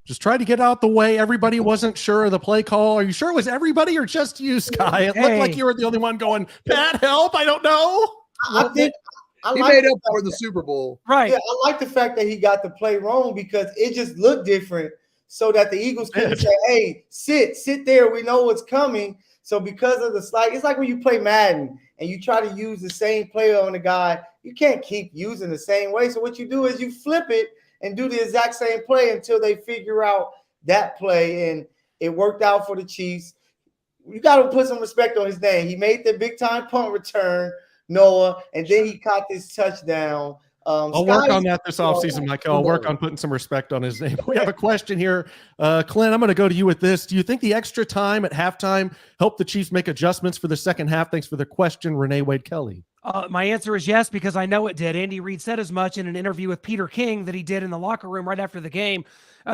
just try to get out the way. Everybody wasn't sure of the play call. Are you sure it was everybody or just you, Skyy? It looked like you were the only one going, Pat, help! I don't know. I think he made up for the Super Bowl, right? Yeah, I like the fact that he got the play wrong because it just looked different, so that the Eagles couldn't say, "Hey, sit there. We know what's coming." So because of the slide, it's like when you play Madden and you try to use the same play on the guy, you can't keep using the same way. So what you do is you flip it and do the exact same play until they figure out that play. And it worked out for the Chiefs. You got to put some respect on his name. He made the big time punt return, Noah, and then he caught this touchdown. I'll work on that this offseason, Michael. I'll work on putting some respect on his name. We have a question here. Clint, I'm going to go to you with this. Do you think the extra time at halftime helped the Chiefs make adjustments for the second half? Thanks for the question, Renee Wade Kelly. My answer is yes, because I know it did. Andy Reid said as much in an interview with Peter King that he did in the locker room right after the game.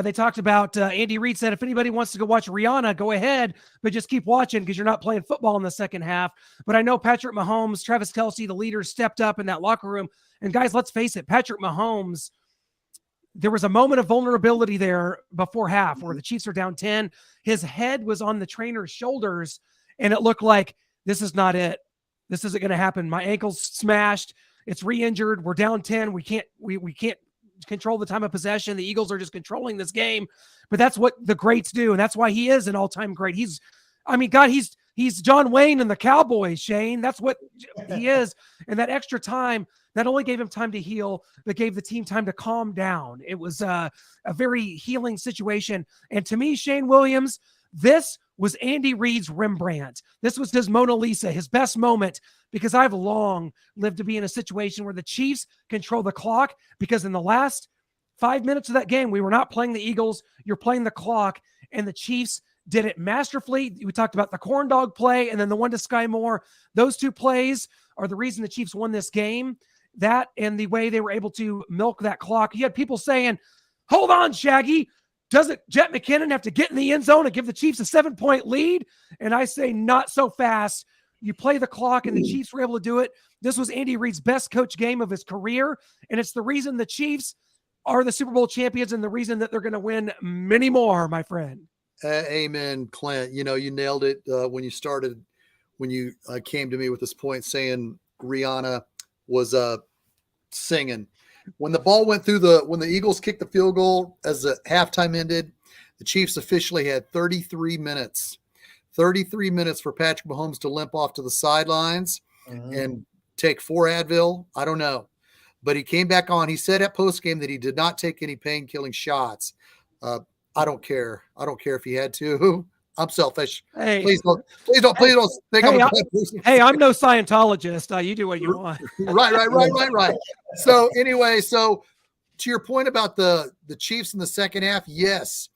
They talked about Andy Reid said, if anybody wants to go watch Rihanna, go ahead, but just keep watching because you're not playing football in the second half. But I know Patrick Mahomes, Travis Kelce, the leaders stepped up in that locker room. And guys, let's face it, Patrick Mahomes, there was a moment of vulnerability there before half where the Chiefs are down 10. His head was on the trainer's shoulders, and it looked like this is not it. This isn't going to happen. My ankle's smashed. It's re-injured. We're down 10. We can't control the time of possession. The Eagles are just controlling this game. But that's what the greats do, and that's why he is an all-time great. He's John Wayne and the Cowboys, Shane. That's what he is. And that extra time not only gave him time to heal, but gave the team time to calm down. It was a very healing situation. And to me, Shane Williams, this was Andy Reid's Rembrandt. This was his Mona Lisa, his best moment, because I've long lived to be in a situation where the Chiefs control the clock, because in the last 5 minutes of that game, we were not playing the Eagles. You're playing the clock, and the Chiefs did it masterfully. We talked about the corn dog play and then the one to Skyy Moore. Those two plays are the reason the Chiefs won this game. That and the way they were able to milk that clock. You had people saying, hold on, Shaggy. Doesn't Jet McKinnon have to get in the end zone and give the Chiefs a 7-point lead? And I say, not so fast. You play the clock, and the Chiefs were able to do it. This was Andy Reid's best coach game of his career, and it's the reason the Chiefs are the Super Bowl champions and the reason that they're going to win many more, my friend. Amen, Clint. You nailed it when you came to me with this point saying Rihanna was singing. When the ball went through when the Eagles kicked the field goal as the halftime ended, the Chiefs officially had 33 minutes for Patrick Mahomes to limp off to the sidelines. And take 4 Advil? I don't know. But he came back on. He said at postgame that he did not take any pain-killing shots. I don't care. I don't care if he had to. I'm selfish. Hey, please don't think I'm a bad person. Hey, I'm no Scientologist. You do what you want. Right. So anyway, so to your point about the Chiefs in the second half, yes,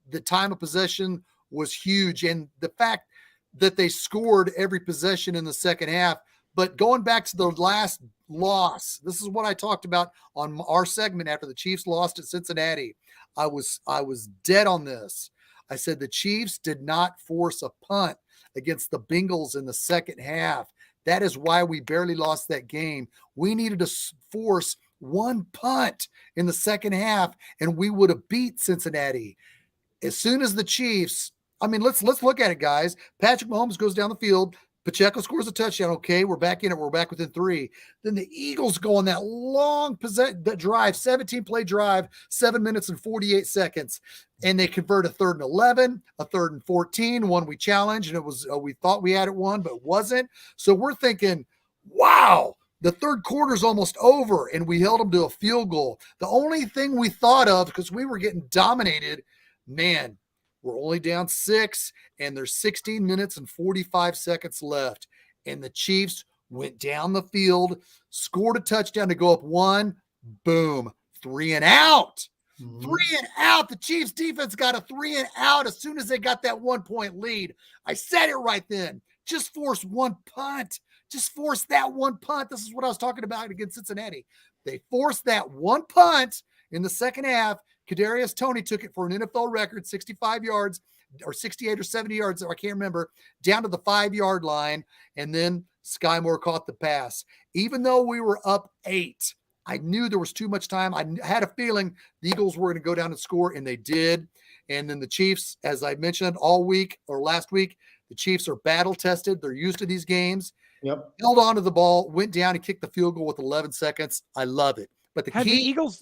the time of possession was huge, and the fact that they scored every possession in the second half. But going back to the last loss, this is what I talked about on our segment after the Chiefs lost at Cincinnati. I was dead on this. I said the Chiefs did not force a punt against the Bengals in the second half. That is why we barely lost that game. We needed to force one punt in the second half, and we would have beat Cincinnati. As soon as the Chiefs, let's look at it, guys. Patrick Mahomes goes down the field. Pacheco scores a touchdown. Okay, we're back in it. We're back within 3. Then the Eagles go on that long drive, 17-play drive, 7 minutes and 48 seconds. And they convert a 3rd and 11, a 3rd and 14, one we challenged, and it was we thought we had it won, but it wasn't. So we're thinking, wow, the third quarter's almost over, and we held them to a field goal. The only thing we thought of, because we were getting dominated, man, we're only down 6, and there's 16 minutes and 45 seconds left. And the Chiefs went down the field, scored a touchdown to go up 1. Boom, 3 and out. 3 and out. The Chiefs defense got a 3 and out as soon as they got that 1-point lead. I said it right then. Just force one punt. Just force that one punt. This is what I was talking about against Cincinnati. They forced that one punt in the second half. Kadarius Toney took it for an NFL record, 65 yards or 68 or 70 yards, I can't remember, down to the 5-yard line. And then Skyy Moore caught the pass. Even though we were up 8, I knew there was too much time. I had a feeling the Eagles were going to go down and score, and they did. And then the Chiefs, as I mentioned all week or last week, the Chiefs are battle-tested. They're used to these games. Yep. Held on to the ball, went down and kicked the field goal with 11 seconds. I love it. But the key was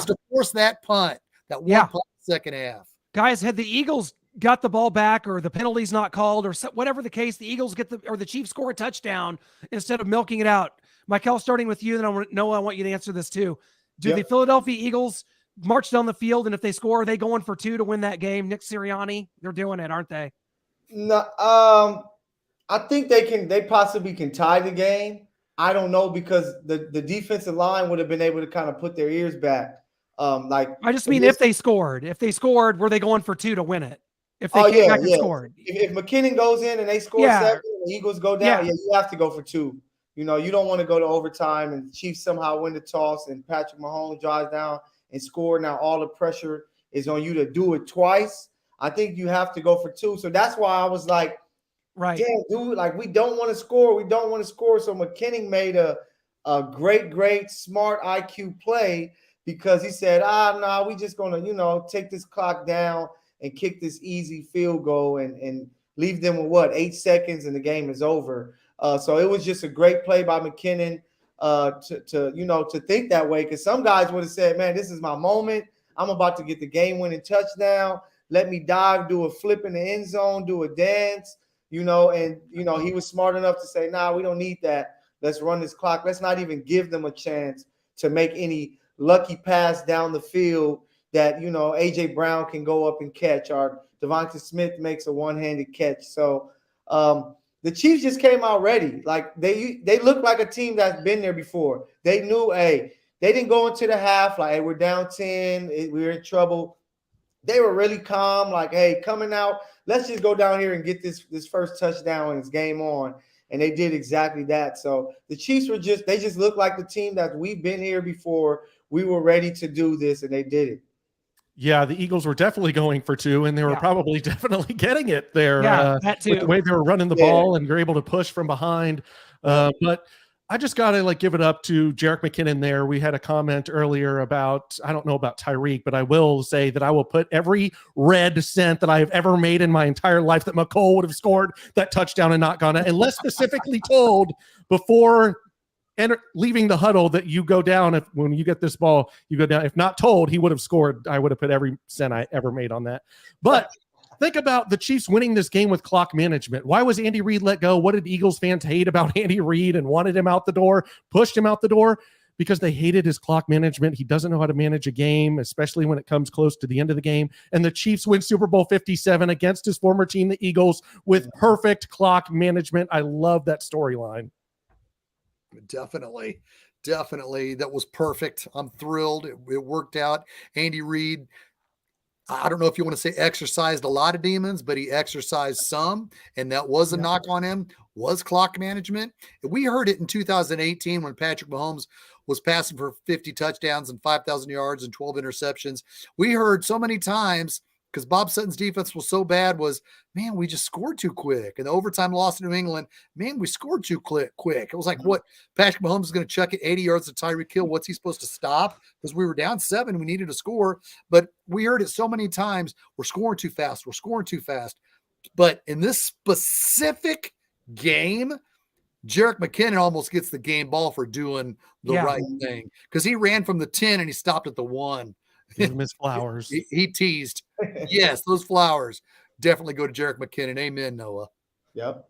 to force that punt, that one punt in the second half. Guys, had the Eagles got the ball back or the penalties not called or whatever the case, the Eagles the Chiefs score a touchdown instead of milking it out. Mecole, starting with you, then I want you to answer this too. Do the Philadelphia Eagles march down the field, and if they score, are they going for 2 to win that game? Nick Sirianni, they're doing it, aren't they? No, I think they possibly can tie the game. I don't know, because the defensive line would have been able to kind of put their ears back. I just mean if they scored, were they going for 2 to win it? If they came back and scored. If McKinnon goes in and they score 7 and the Eagles go down, you have to go for 2. You don't want to go to overtime and the Chiefs somehow win the toss and Patrick Mahomes drives down and score. Now all the pressure is on you to do it twice. I think you have to go for 2. So that's why I was like, right, damn, dude, like we don't want to score. So McKinnon made a great, smart IQ play, because he said, we just going to, take this clock down and kick this easy field goal and leave them with 8 seconds and the game is over. So it was just a great play by McKinnon to think that way, because some guys would have said, man, this is my moment. I'm about to get the game-winning touchdown. Let me dive, do a flip in the end zone, do a dance, he was smart enough to say, we don't need that. Let's run this clock. Let's not even give them a chance to make any lucky pass down the field that, A.J. Brown can go up and catch, or Devonta Smith makes a one-handed catch. So the Chiefs just came out ready. Like they look like a team that's been there before. They knew, they didn't go into the half like, hey, we're down 10, we're in trouble. They were really calm, like, hey, coming out, let's just go down here and get this first touchdown and it's game on. And they did exactly that. So the Chiefs they just look like the team that we've been here before. We were ready to do this, and they did it. Yeah, the Eagles were definitely going for 2, and they were probably definitely getting it there. That too. With the way they were running the ball, and they're able to push from behind. But I just got to give it up to Jerick McKinnon there. We had a comment earlier about, I don't know about Tyreek, but I will say that I will put every red cent that I have ever made in my entire life that Mecole would have scored that touchdown and not gone, unless specifically told before leaving the huddle that you go down. When you get this ball, you go down. If not told, he would have scored. I would have put every cent I ever made on that. But Think about the Chiefs winning this game with clock management. Why was Andy Reid let go? What did Eagles fans hate about Andy Reid and wanted him out the door, pushed him out the door? Because they hated his clock management. He doesn't know how to manage a game, especially when it comes close to the end of the game. And the Chiefs win Super Bowl 57 against his former team, the Eagles, with perfect clock management. I love that storyline. Definitely. That was perfect. I'm thrilled. It worked out. Andy Reid, I don't know if you want to say exercised a lot of demons, but he exercised some, and that was a knock on him, was clock management. We heard it in 2018 when Patrick Mahomes was passing for 50 touchdowns and 5,000 yards and 12 interceptions. We heard so many times, because Bob Sutton's defense was so bad, was, man, we just scored too quick. And the overtime loss to New England, man, we scored too quick. It was like, what? Patrick Mahomes is going to chuck it 80 yards to Tyreek Hill. What's he supposed to stop? Because we were down 7. We needed to score. But we heard it so many times, we're scoring too fast. But in this specific game, Jerick McKinnon almost gets the game ball for doing the right thing, because he ran from the 10 and he stopped at the 1. Give him his flowers. He teased. Yes, those flowers definitely go to Jerick McKinnon. Amen, Noah. Yep.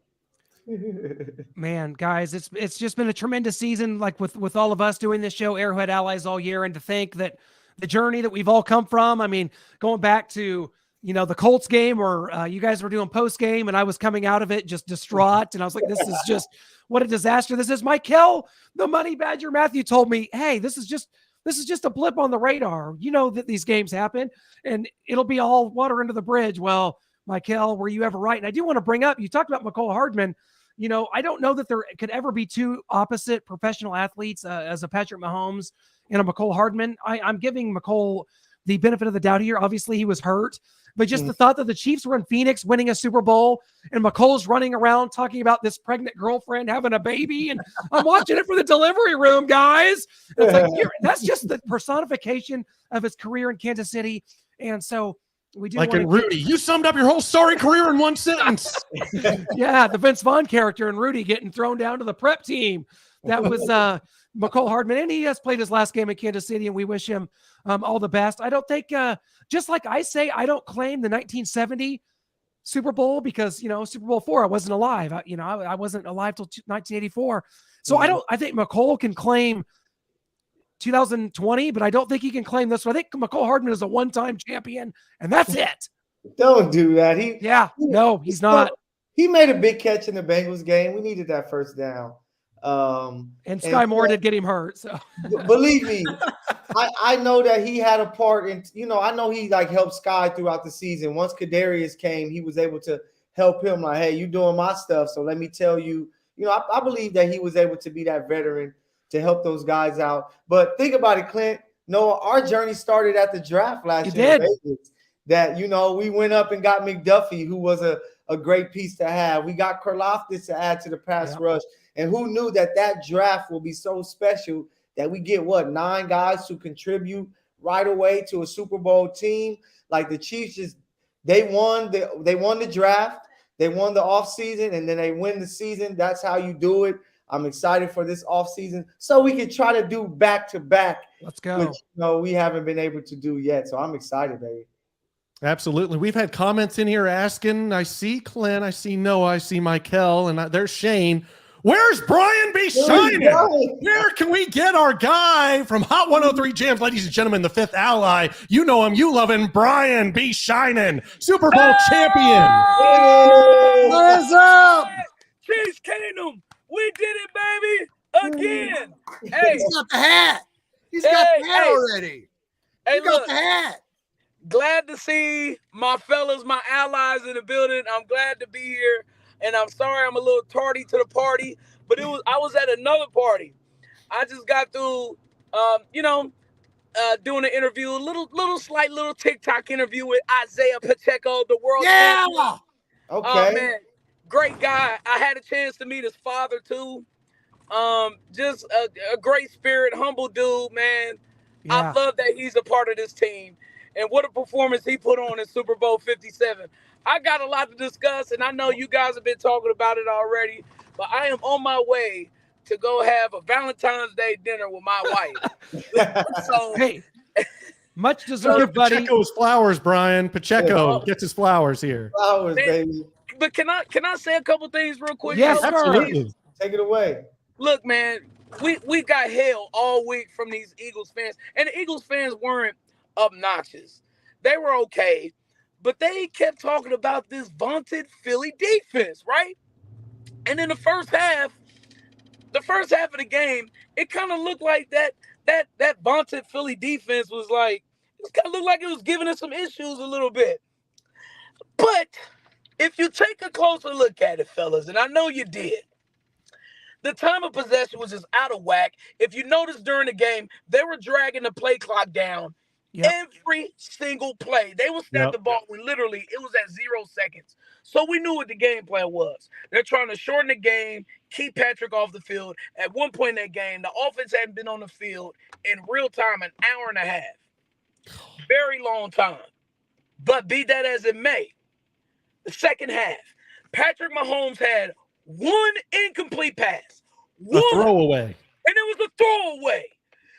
Man, guys, it's just been a tremendous season, like with all of us doing this show, Arrowhead Allies, all year. And to think that the journey that we've all come from, I mean, going back to, the Colts game where you guys were doing post game and I was coming out of it just distraught. And I was like, this is just what a disaster this is. Mecole, the Money Badger Matthew, told me, hey, this is just a blip on the radar. You know that these games happen and it'll be all water under the bridge. Well, Mecole, were you ever right? And I do want to bring up, you talked about Mecole Hardman. I don't know that there could ever be two opposite professional athletes as a Patrick Mahomes and a Mecole Hardman. I'm giving Mecole the benefit of the doubt here. Obviously, he was hurt. But just the thought that the Chiefs were in Phoenix winning a Super Bowl and McColl's running around talking about this pregnant girlfriend having a baby. And I'm watching it for the delivery room, guys. It's like, that's just the personification of his career in Kansas City. And so we do. Like in Rudy, you summed up your whole sorry career in one sentence. Yeah, the Vince Vaughn character and Rudy getting thrown down to the prep team. That was Mecole Hardman, and he has played his last game in Kansas City, and we wish him all the best. I don't think, just like I say, I don't claim the 1970 Super Bowl because, Super Bowl IV, I wasn't alive. I wasn't alive till 1984. So I think Mecole can claim 2020, but I don't think he can claim this. So I think Mecole Hardman is a one-time champion, and that's it. Don't do that. He's not. He made a big catch in the Bengals game. We needed that first down. And Skyy Moore did get him hurt. So believe me, I know that he had a part in, I know he helped Skyy throughout the season. Once Kadarius came, he was able to help him like, hey, you doing my stuff. So let me tell you, I believe that he was able to be that veteran to help those guys out. But think about it, Clint. Noah, our journey started at the draft last year in Vegas. That, we went up and got McDuffie, who was a great piece to have. We got Karlaftis to add to the pass rush. And who knew that draft will be so special that we get 9 guys to contribute right away to a Super Bowl team? Like the Chiefs they won the draft, they won the offseason, and then they win the season. That's how you do it. I'm excited for this offseason so we can try to do back-to-back. Let's go. Which, we haven't been able to do yet. So I'm excited, baby. Absolutely. We've had comments in here asking, I see Clint, I see Noah, I see Mecole, and there's Shane. Where's Brian B. Shining? Where can we get our guy from Hot 103 Jams? Ladies and gentlemen, the fifth ally. You know him, you love him, Brian B. Shining, Super Bowl champion. What's up? Chiefs Kingdom. We did it, baby. Again. Hey. He's got the hat. He's got the hat already. Hey, got the hat. Glad to see my fellas, my allies in the building. I'm glad to be here. And I'm sorry I'm a little tardy to the party, but I was at another party. I just got through, doing an interview, a slight TikTok interview with Isaiah Pacheco, the world champion. Okay. Oh, man, great guy. I had a chance to meet his father too. Just a great spirit, humble dude, man. Yeah. I love that he's a part of this team. And what a performance he put on in Super Bowl 57. I got a lot to discuss, and I know you guys have been talking about it already, but I am on my way to go have a Valentine's Day dinner with my wife. So, hey, Much deserved, buddy. Pacheco's flowers, Brian. Pacheco gets his flowers here. Flowers, baby. But can I say a couple things real quick? Yes, absolutely. Take it away. Look, man, we got hell all week from these Eagles fans, and the Eagles fans weren't obnoxious. They were okay, but they kept talking about this vaunted Philly defense, right? And in the first half of the game, it kind of looked like that vaunted Philly defense was like, it kind of looked like it was giving us some issues a little bit. But if you take a closer look at it, fellas, and I know you did, the time of possession was just out of whack. If you notice during the game, they were dragging the play clock down every single play. They would snap the ball when literally it was at 0 seconds. So we knew what the game plan was. They're trying to shorten the game, keep Patrick off the field. At one point in that game, the offense hadn't been on the field in real time an hour and a half. Very long time. But be that as it may, the second half, Patrick Mahomes had one incomplete pass. A throwaway. And it was a throwaway.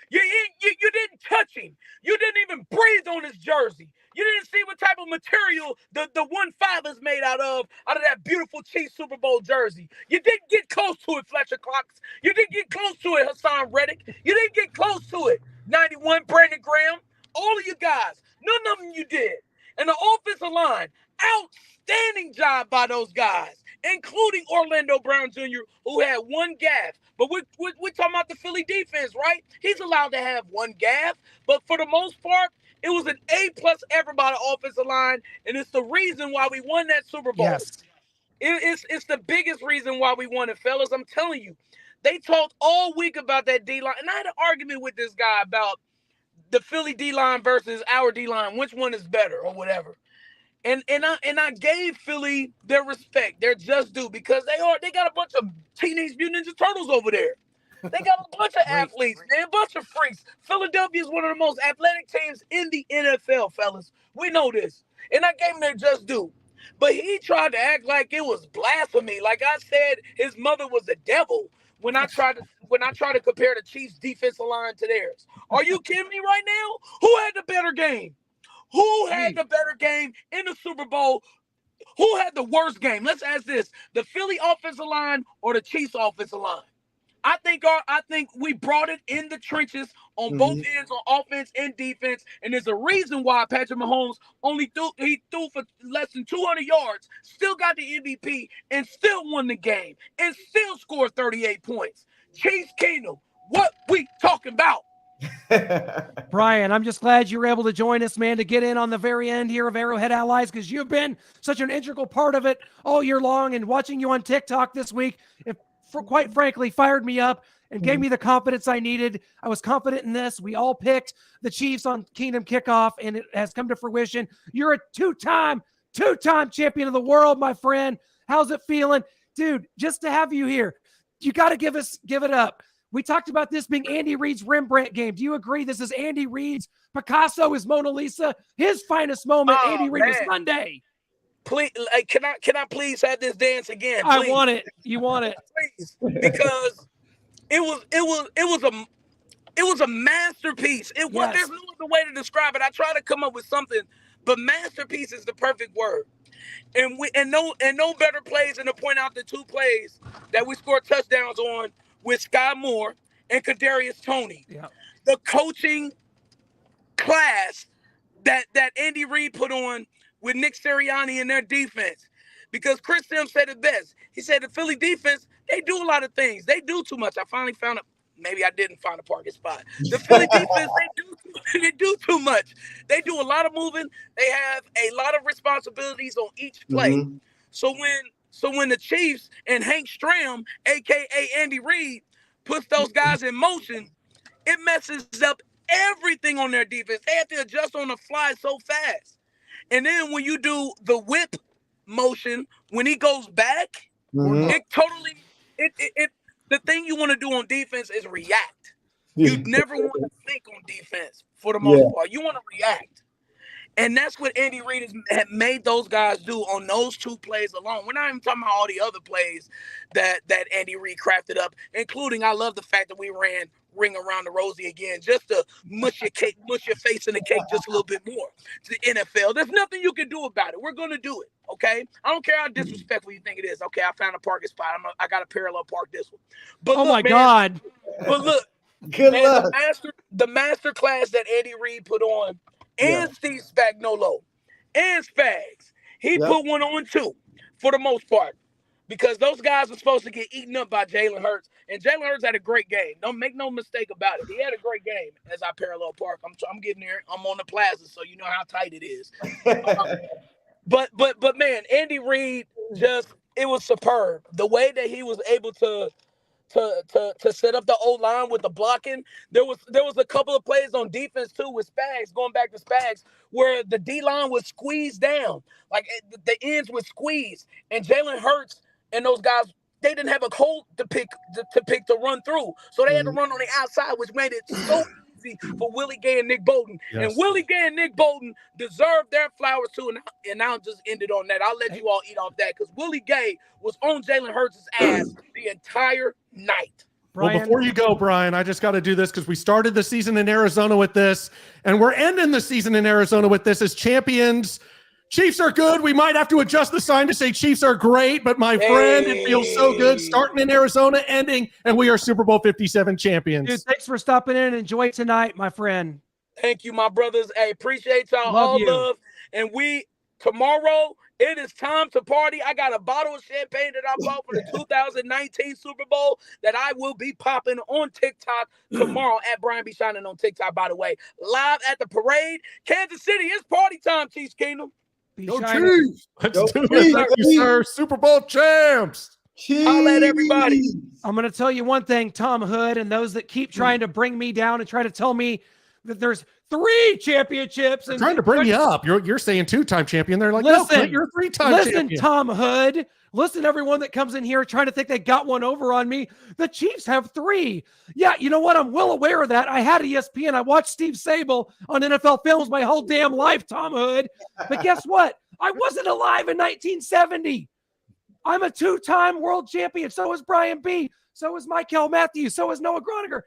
You didn't touch him. You didn't even breathe on his jersey. You didn't see what type of material the 1-5 is made out of that beautiful Chiefs Super Bowl jersey. You didn't get close to it, Fletcher Cox. You didn't get close to it, Hassan Reddick. You didn't get close to it, 91, Brandon Graham. All of you guys, none of them you did. And the offensive line, outstanding job by those guys, including Orlando Brown Jr., who had one gaffe. But we're talking about the Philly defense, right? He's allowed to have one gaffe, but for the most part, it was an A+ effort by the offensive line, and it's the reason why we won that Super Bowl. Yes. It's the biggest reason why we won it, fellas. I'm telling you. They talked all week about that D-line, and I had an argument with this guy about the Philly D-line versus our D-line, which one is better or whatever. And I gave Philly their respect, their just due, because they got a bunch of Teenage Mutant Ninja Turtles over there. They got a bunch of athletes, man, a bunch of freaks. Philadelphia is one of the most athletic teams in the NFL, fellas. We know this. And I gave him their just due. But he tried to act like it was blasphemy. Like I said, his mother was the devil when I tried to compare the Chiefs' defensive line to theirs. Are you kidding me right now? Who had the better game? Who had the better game in the Super Bowl? Who had the worst game? Let's ask this: the Philly offensive line or the Chiefs offensive line? I think we brought it in the trenches on both ends, on offense and defense, and there's a reason why Patrick Mahomes threw for less than 200 yards, still got the MVP, and still won the game, and still scored 38 points. Chiefs Kingdom, what we talking about? Brian, I'm just glad you were able to join us, man, to get in on the very end here of Arrowhead Allies, because you've been such an integral part of it all year long, and watching you on TikTok this week, quite frankly, fired me up and gave me the confidence I needed. I was confident in this. We all picked the Chiefs on Kingdom Kickoff, and it has come to fruition. You're a two-time champion of the world, my friend. How's it feeling? Dude, just to have you here, you got to give it up. We talked about this being Andy Reid's Rembrandt game. Do you agree this is Andy Reid's Picasso, his Mona Lisa, his finest moment? Andy Reid was Sunday. Please, can I please have this dance again? Please? I want it. You want it, please, because it was a masterpiece. There's no other way to describe it. I try to come up with something, but masterpiece is the perfect word. And no better plays than to point out the two plays that we scored touchdowns on with Skyy Moore and Kadarius Toney. Yeah. The coaching class that Andy Reid put on with Nick Sirianni and their defense. Because Chris Sims said it best. He said the Philly defense, they do a lot of things. They do too much. I finally found maybe I didn't find a parking spot. The Philly defense, they do too much. They do a lot of moving. They have a lot of responsibilities on each play. So when the Chiefs and Hank Stram, a.k.a. Andy Reid, puts those guys in motion, it messes up everything on their defense. They have to adjust on the fly so fast. And then when you do the whip motion, when he goes back, it totally the thing you want to do on defense is react. You never want to think on defense for the most part. You want to react. And that's what Andy Reid had made those guys do on those 2 plays alone. We're not even talking about all the other plays that Andy Reid crafted up, including I love the fact that we ran Ring Around the Rosie again, just to mush your face in the cake just a little bit more to the NFL. There's nothing you can do about it. We're going to do it, okay? I don't care how disrespectful you think it is. Okay, I found a parking spot. I got to parallel park this one. But look, God. But look, Good luck. The master class that Andy Reid put on, and Steve Spagnuolo and Spags, he put one on too, for the most part, because those guys were supposed to get eaten up by Jalen Hurts, and Jalen Hurts had a great game. Don't make no mistake about it. He had a great game as I parallel park. I'm getting there. I'm on the plaza, so you know how tight it is. But man, Andy Reid it was superb. The way that he was able to set up the O-line with the blocking. There was a couple of plays on defense too with Spags, going back to Spags, where the D-line was squeezed down. Like the ends were squeezed. And Jalen Hurts and those guys, they didn't have a hole to pick to run through. So they had to run on the outside, which made it so easy for Willie Gay and Nick Bolton. Yes. And Willie Gay and Nick Bolton deserved their flowers too. And I'll just end it on that. I'll let you all eat off that, because Willie Gay was on Jalen Hurts' ass the entire night. Well, before you go, Brian, I just got to do this because we started the season in Arizona with this, and we're ending the season in Arizona with this as champions. Chiefs are good. We might have to adjust the sign to say Chiefs are great, but my friend, it feels so good starting in Arizona, ending, and we are Super Bowl 57 champions. Dude, thanks for stopping in and enjoy tonight, my friend. Thank you, my brothers. Hey, appreciate y'all. Love. And tomorrow, it is time to party. I got a bottle of champagne that I bought for the 2019 Super Bowl that I will be popping on TikTok tomorrow at Brian B. Shining on TikTok, by the way. Live at the parade. Kansas City, it's party time, Chiefs Kingdom. Go Chiefs! Let's do it. Thank you, sir. Super Bowl champs. I'll let everybody. I'm going to tell you one thing, Tom Hood, and those that keep trying to bring me down and try to tell me that there's 3 championships. They're trying to bring you up. You're saying 2-time champion. They're like, listen, no, you're a 3-time champion. Listen, Tom Hood. Listen, everyone that comes in here trying to think they got one over on me. The Chiefs have 3. Yeah, you know what? I'm well aware of that. I had ESPN. I watched Steve Sable on NFL Films my whole damn life, Tom Hood. But guess what? I wasn't alive in 1970. I'm a 2-time world champion. So is Brian B. So is Mecole Matthews. So is Noah Groninger.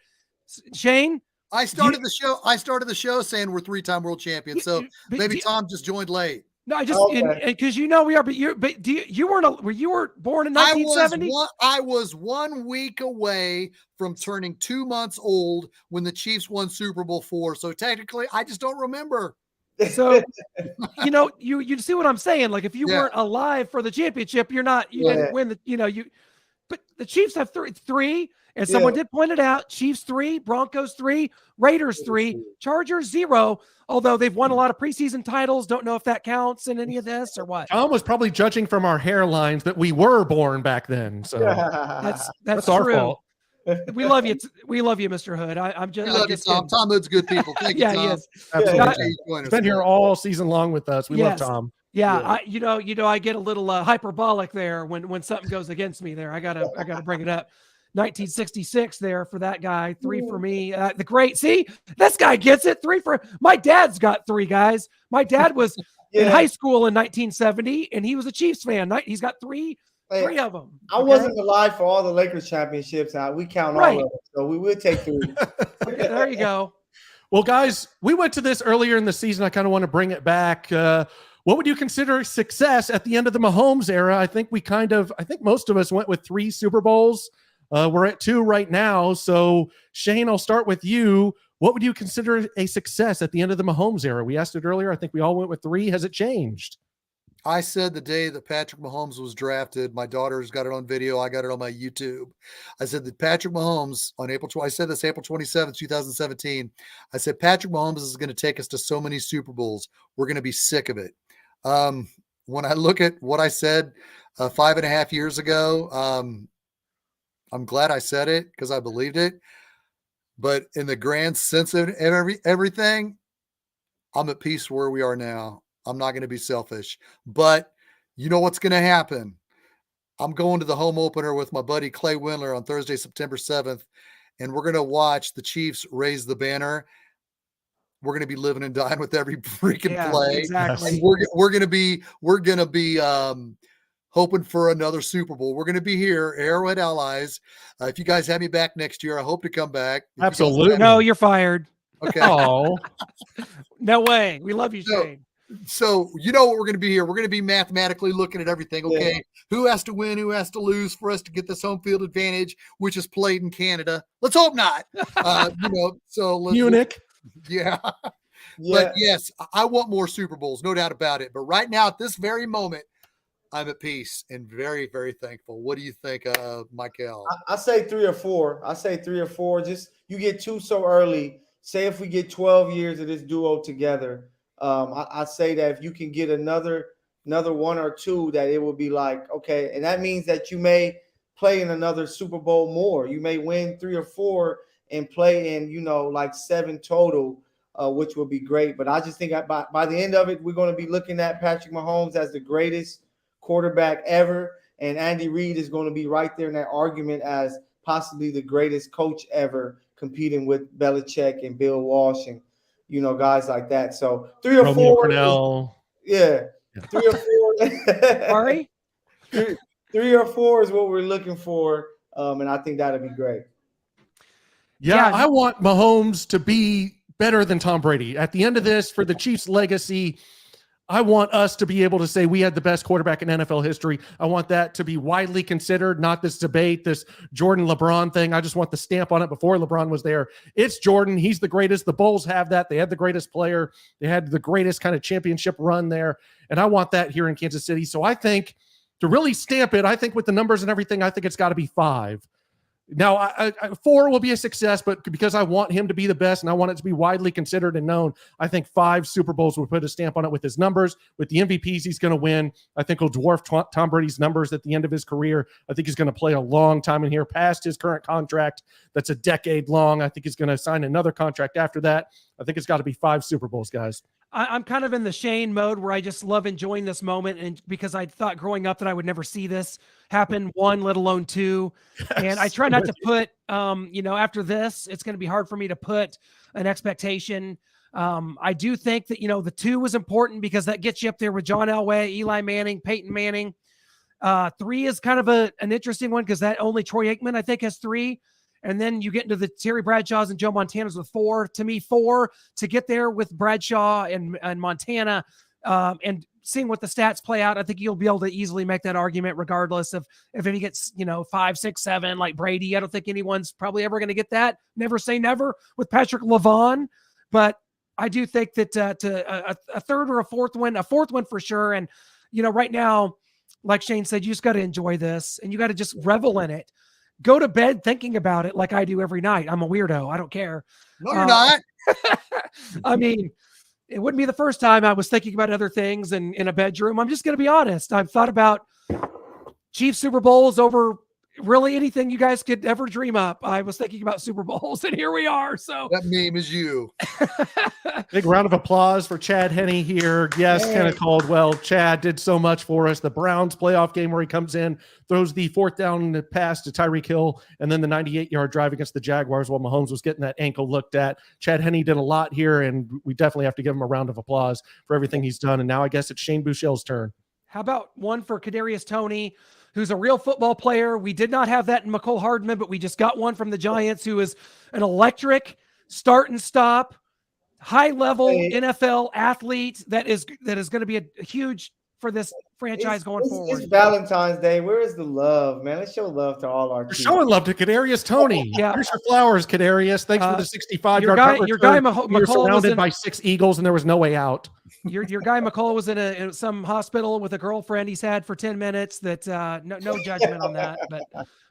Shane? I started the show saying we're 3-time world champions. So maybe Tom just joined late. No, I just because you know we are, but you were born in 1970. I was 1 week away from turning 2 months old when the Chiefs won Super Bowl 4. So technically, I just don't remember. So you know, you see what I'm saying? Like if you weren't alive for the championship, you didn't win the but the Chiefs have three. And someone did point it out: Chiefs 3, Broncos 3, Raiders 3, Chargers 0. Although they've won a lot of preseason titles, don't know if that counts in any of this or what. Tom was probably judging from our hairlines that we were born back then. So that's our true. fault. We love you. We love you, Mr. Hood. I'm just. We love you, Tom. Tom Hood's good people. Thank you, Tom. He is. Absolutely. He's been here all season long with us. We love Tom. Yeah, I get a little hyperbolic there when something goes against me. There, I gotta bring it up. 1966 there for that guy. 3 for me. The great. See, this guy gets it. 3 for my dad's got 3 guys. My dad was in high school in 1970, and he was a Chiefs fan. He's got 3 of them. I wasn't alive for all the Lakers championships. We count all of them, so we will take 3. Okay, there you go. Well, guys, we went to this earlier in the season. I kind of want to bring it back. What would you consider success at the end of the Mahomes era? I think most of us went with 3 Super Bowls. We're at 2 right now. So, Shane, I'll start with you. What would you consider a success at the end of the Mahomes era? We asked it earlier. I think we all went with 3. Has it changed? I said the day that Patrick Mahomes was drafted, my daughter's got it on video. I got it on my YouTube. I said that Patrick Mahomes on April 27th, 2017. I said, Patrick Mahomes is going to take us to so many Super Bowls. We're going to be sick of it. When I look at what I said 5.5 years ago, I'm glad I said it because I believed it. But in the grand sense of everything, I'm at peace where we are now. I'm not going to be selfish. But you know what's going to happen? I'm going to the home opener with my buddy Clay Windler on Thursday, September 7th, and we're going to watch the Chiefs raise the banner. we're going to be living and dying with every freaking play. Exactly. And we're going to be hoping for another Super Bowl. We're going to be here, Arrowhead Allies. If you guys have me back next year, I hope to come back. Absolutely. No, you're fired. Okay. Oh, no way. We love you, Shane. So you know what we're going to be here. We're going to be mathematically looking at everything. Okay, Yeah. Who has to win? Who has to lose for us to get this home field advantage, which is played in Canada? Let's hope not. So Munich. Yeah. Yeah. But yes, I want more Super Bowls, no doubt about it. But right now, at this very moment, I'm at peace and very, very thankful. What do you think, Mecole? I say 3 or 4. I say 3 or 4. Just you get 2 so early. Say if we get 12 years of this duo together, I say that if you can get another 1 or 2, that it will be like, okay, and that means that you may play in another Super Bowl more. You may win 3 or 4 and play in, like 7 total, which will be great. But I just think by the end of it, we're going to be looking at Patrick Mahomes as the greatest quarterback ever, and Andy Reid is going to be right there in that argument as possibly the greatest coach ever, competing with Belichick and Bill Walsh and guys like that. So 3 or Romeo 4. Cornell. Yeah. 3 or 4. Sorry? 3 or 4 is what we're looking for. And I think that'd be great. Yeah, I want Mahomes to be better than Tom Brady. At the end of this, for the Chiefs' legacy, I want us to be able to say we had the best quarterback in NFL history. I want that to be widely considered, not this debate, this Jordan LeBron thing. I just want the stamp on it before LeBron was there. It's Jordan. He's the greatest. The Bulls have that. They had the greatest player. They had the greatest kind of championship run there. And I want that here in Kansas City. So I think to really stamp it, I think with the numbers and everything, I think it's got to be 5. Now, 4 will be a success, but because I want him to be the best and I want it to be widely considered and known, I think 5 Super Bowls will put a stamp on it with his numbers, with the MVPs he's going to win. I think he'll dwarf Tom Brady's numbers at the end of his career. I think he's going to play a long time in here past his current contract. That's a decade long. I think he's going to sign another contract after that. I think it's got to be 5 Super Bowls, guys. I'm kind of in the Shane mode where I just love enjoying this moment, and because I thought growing up that I would never see this happen, 1, let alone 2. Yes. And I try not to put, after this, it's going to be hard for me to put an expectation. I do think that, the 2 was important because that gets you up there with John Elway, Eli Manning, Peyton Manning. 3 is kind of an interesting one because that only Troy Aikman, I think, has 3. And then you get into the Terry Bradshaws and Joe Montanas with 4. To me, 4 to get there with Bradshaw and Montana, and seeing what the stats play out, I think you'll be able to easily make that argument regardless of if he gets, 5, 6, 7 like Brady. I don't think anyone's probably ever going to get that. Never say never with Patrick LaVon. But I do think that a 3rd or a 4th win, a 4th one for sure. And, right now, like Shane said, you just got to enjoy this and you got to just revel in it. Go to bed thinking about it like I do every night. I'm a weirdo. I don't care. No, you're not. I mean, it wouldn't be the first time I was thinking about other things in a bedroom. I'm just going to be honest. I've thought about Chiefs Super Bowls over really anything you guys could ever dream up. I was thinking about Super Bowls, and here we are. So that meme is you. Big round of applause for Chad Henne here. Yes, Hey. Kenneth Caldwell. Chad did so much for us. The Browns playoff game where he comes in, throws the 4th down pass to Tyreek Hill, and then the 98-yard drive against the Jaguars while Mahomes was getting that ankle looked at. Chad Henne did a lot here, and we definitely have to give him a round of applause for everything he's done. And now I guess it's Shane Buechele's turn. how about one for Kadarius Toney, who's a real football player? We did not have that in Mecole Hardman, but we just got one from the Giants who is an electric start and stop, high-level NFL athlete that is going to be a huge for this franchise going forward. It's Valentine's Day. Where is the love, man? Let's show love to all our We're teams. showing love to Kadarius Toney. Yeah. Here's your flowers, Kadarius. Thanks for the 65-yard punt your guy return. Mecole You were was surrounded in- by 6 Eagles, and there was no way out. Your guy Mecole was in some hospital with a girlfriend he's had for 10 minutes. That no judgment on that, but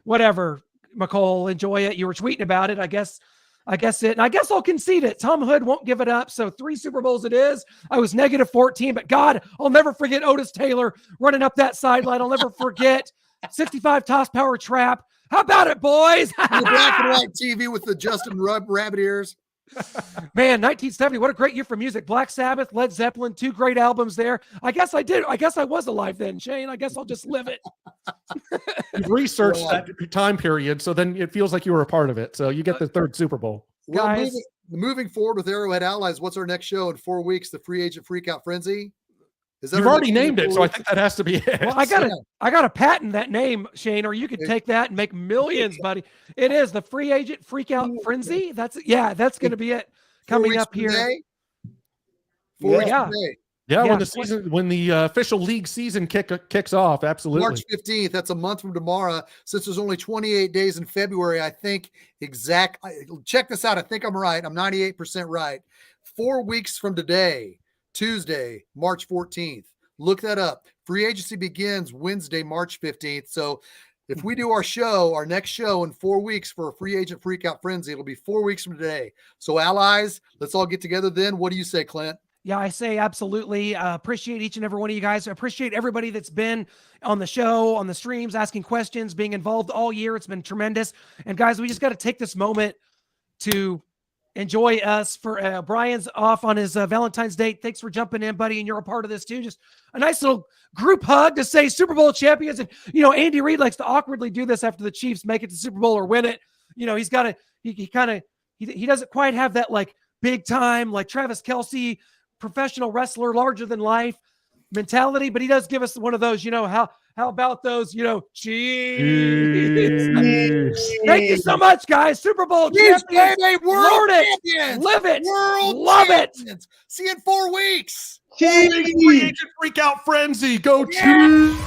whatever. Mecole, enjoy it. You were tweeting about it. I guess I'll concede it. Tom Hood won't give it up. So 3 Super Bowls it is. I was -14, but God, I'll never forget Otis Taylor running up that sideline. I'll never forget 65 toss power trap. How about it, boys? The black and white TV with the Justin Rabbit ears. Man, 1970, what a great year for music. Black Sabbath, Led Zeppelin, 2 great albums there. I guess I was alive then, Shane. I guess I'll just live it. You've researched that time period, so then it feels like you were a part of it. So you get the 3rd Super Bowl. Well, guys. moving forward with Arrowhead Allies, what's our next show in 4 weeks? The Free Agent Freakout Frenzy. Is that You've already named it, so I think that has to be it. Well, I gotta patent that name, Shane, or you could take that and make millions, buddy. It is the Free Agent Freakout Frenzy. That's going to be it coming up here. 4 weeks today. Yeah, when the official league season kicks off, absolutely. March 15th. That's a month from tomorrow. Since there's only 28 days in February, I think check this out. I think I'm right. I'm 98% right. 4 weeks from today, Tuesday, March 14th. Look that up. Free agency begins Wednesday, March 15th. So if we do our next show in 4 weeks for a Free Agent Freakout Frenzy, it'll be 4 weeks from today. So allies, let's all get together then. What do you say, Clint? Yeah, I say absolutely. Appreciate each and every one of you guys. I appreciate everybody that's been on the show, on the streams, asking questions, being involved all year. It's been tremendous. And guys, we just got to take this moment to enjoy us. For Brian's off on his Valentine's date. Thanks for jumping in, buddy. And you're a part of this too. Just a nice little group hug to say Super Bowl champions. And, Andy Reid likes to awkwardly do this after the Chiefs make it to Super Bowl or win it. He's got to, he doesn't quite have that like big time, like Travis Kelce, professional wrestler, larger than life mentality, but he does give us one of those, how about those, cheese. Thank you so much, guys. Super Bowl champions. World champions. Live it. World Love champions. it. See you in 4 weeks. Free Agent Freakout Frenzy. Go Chiefs.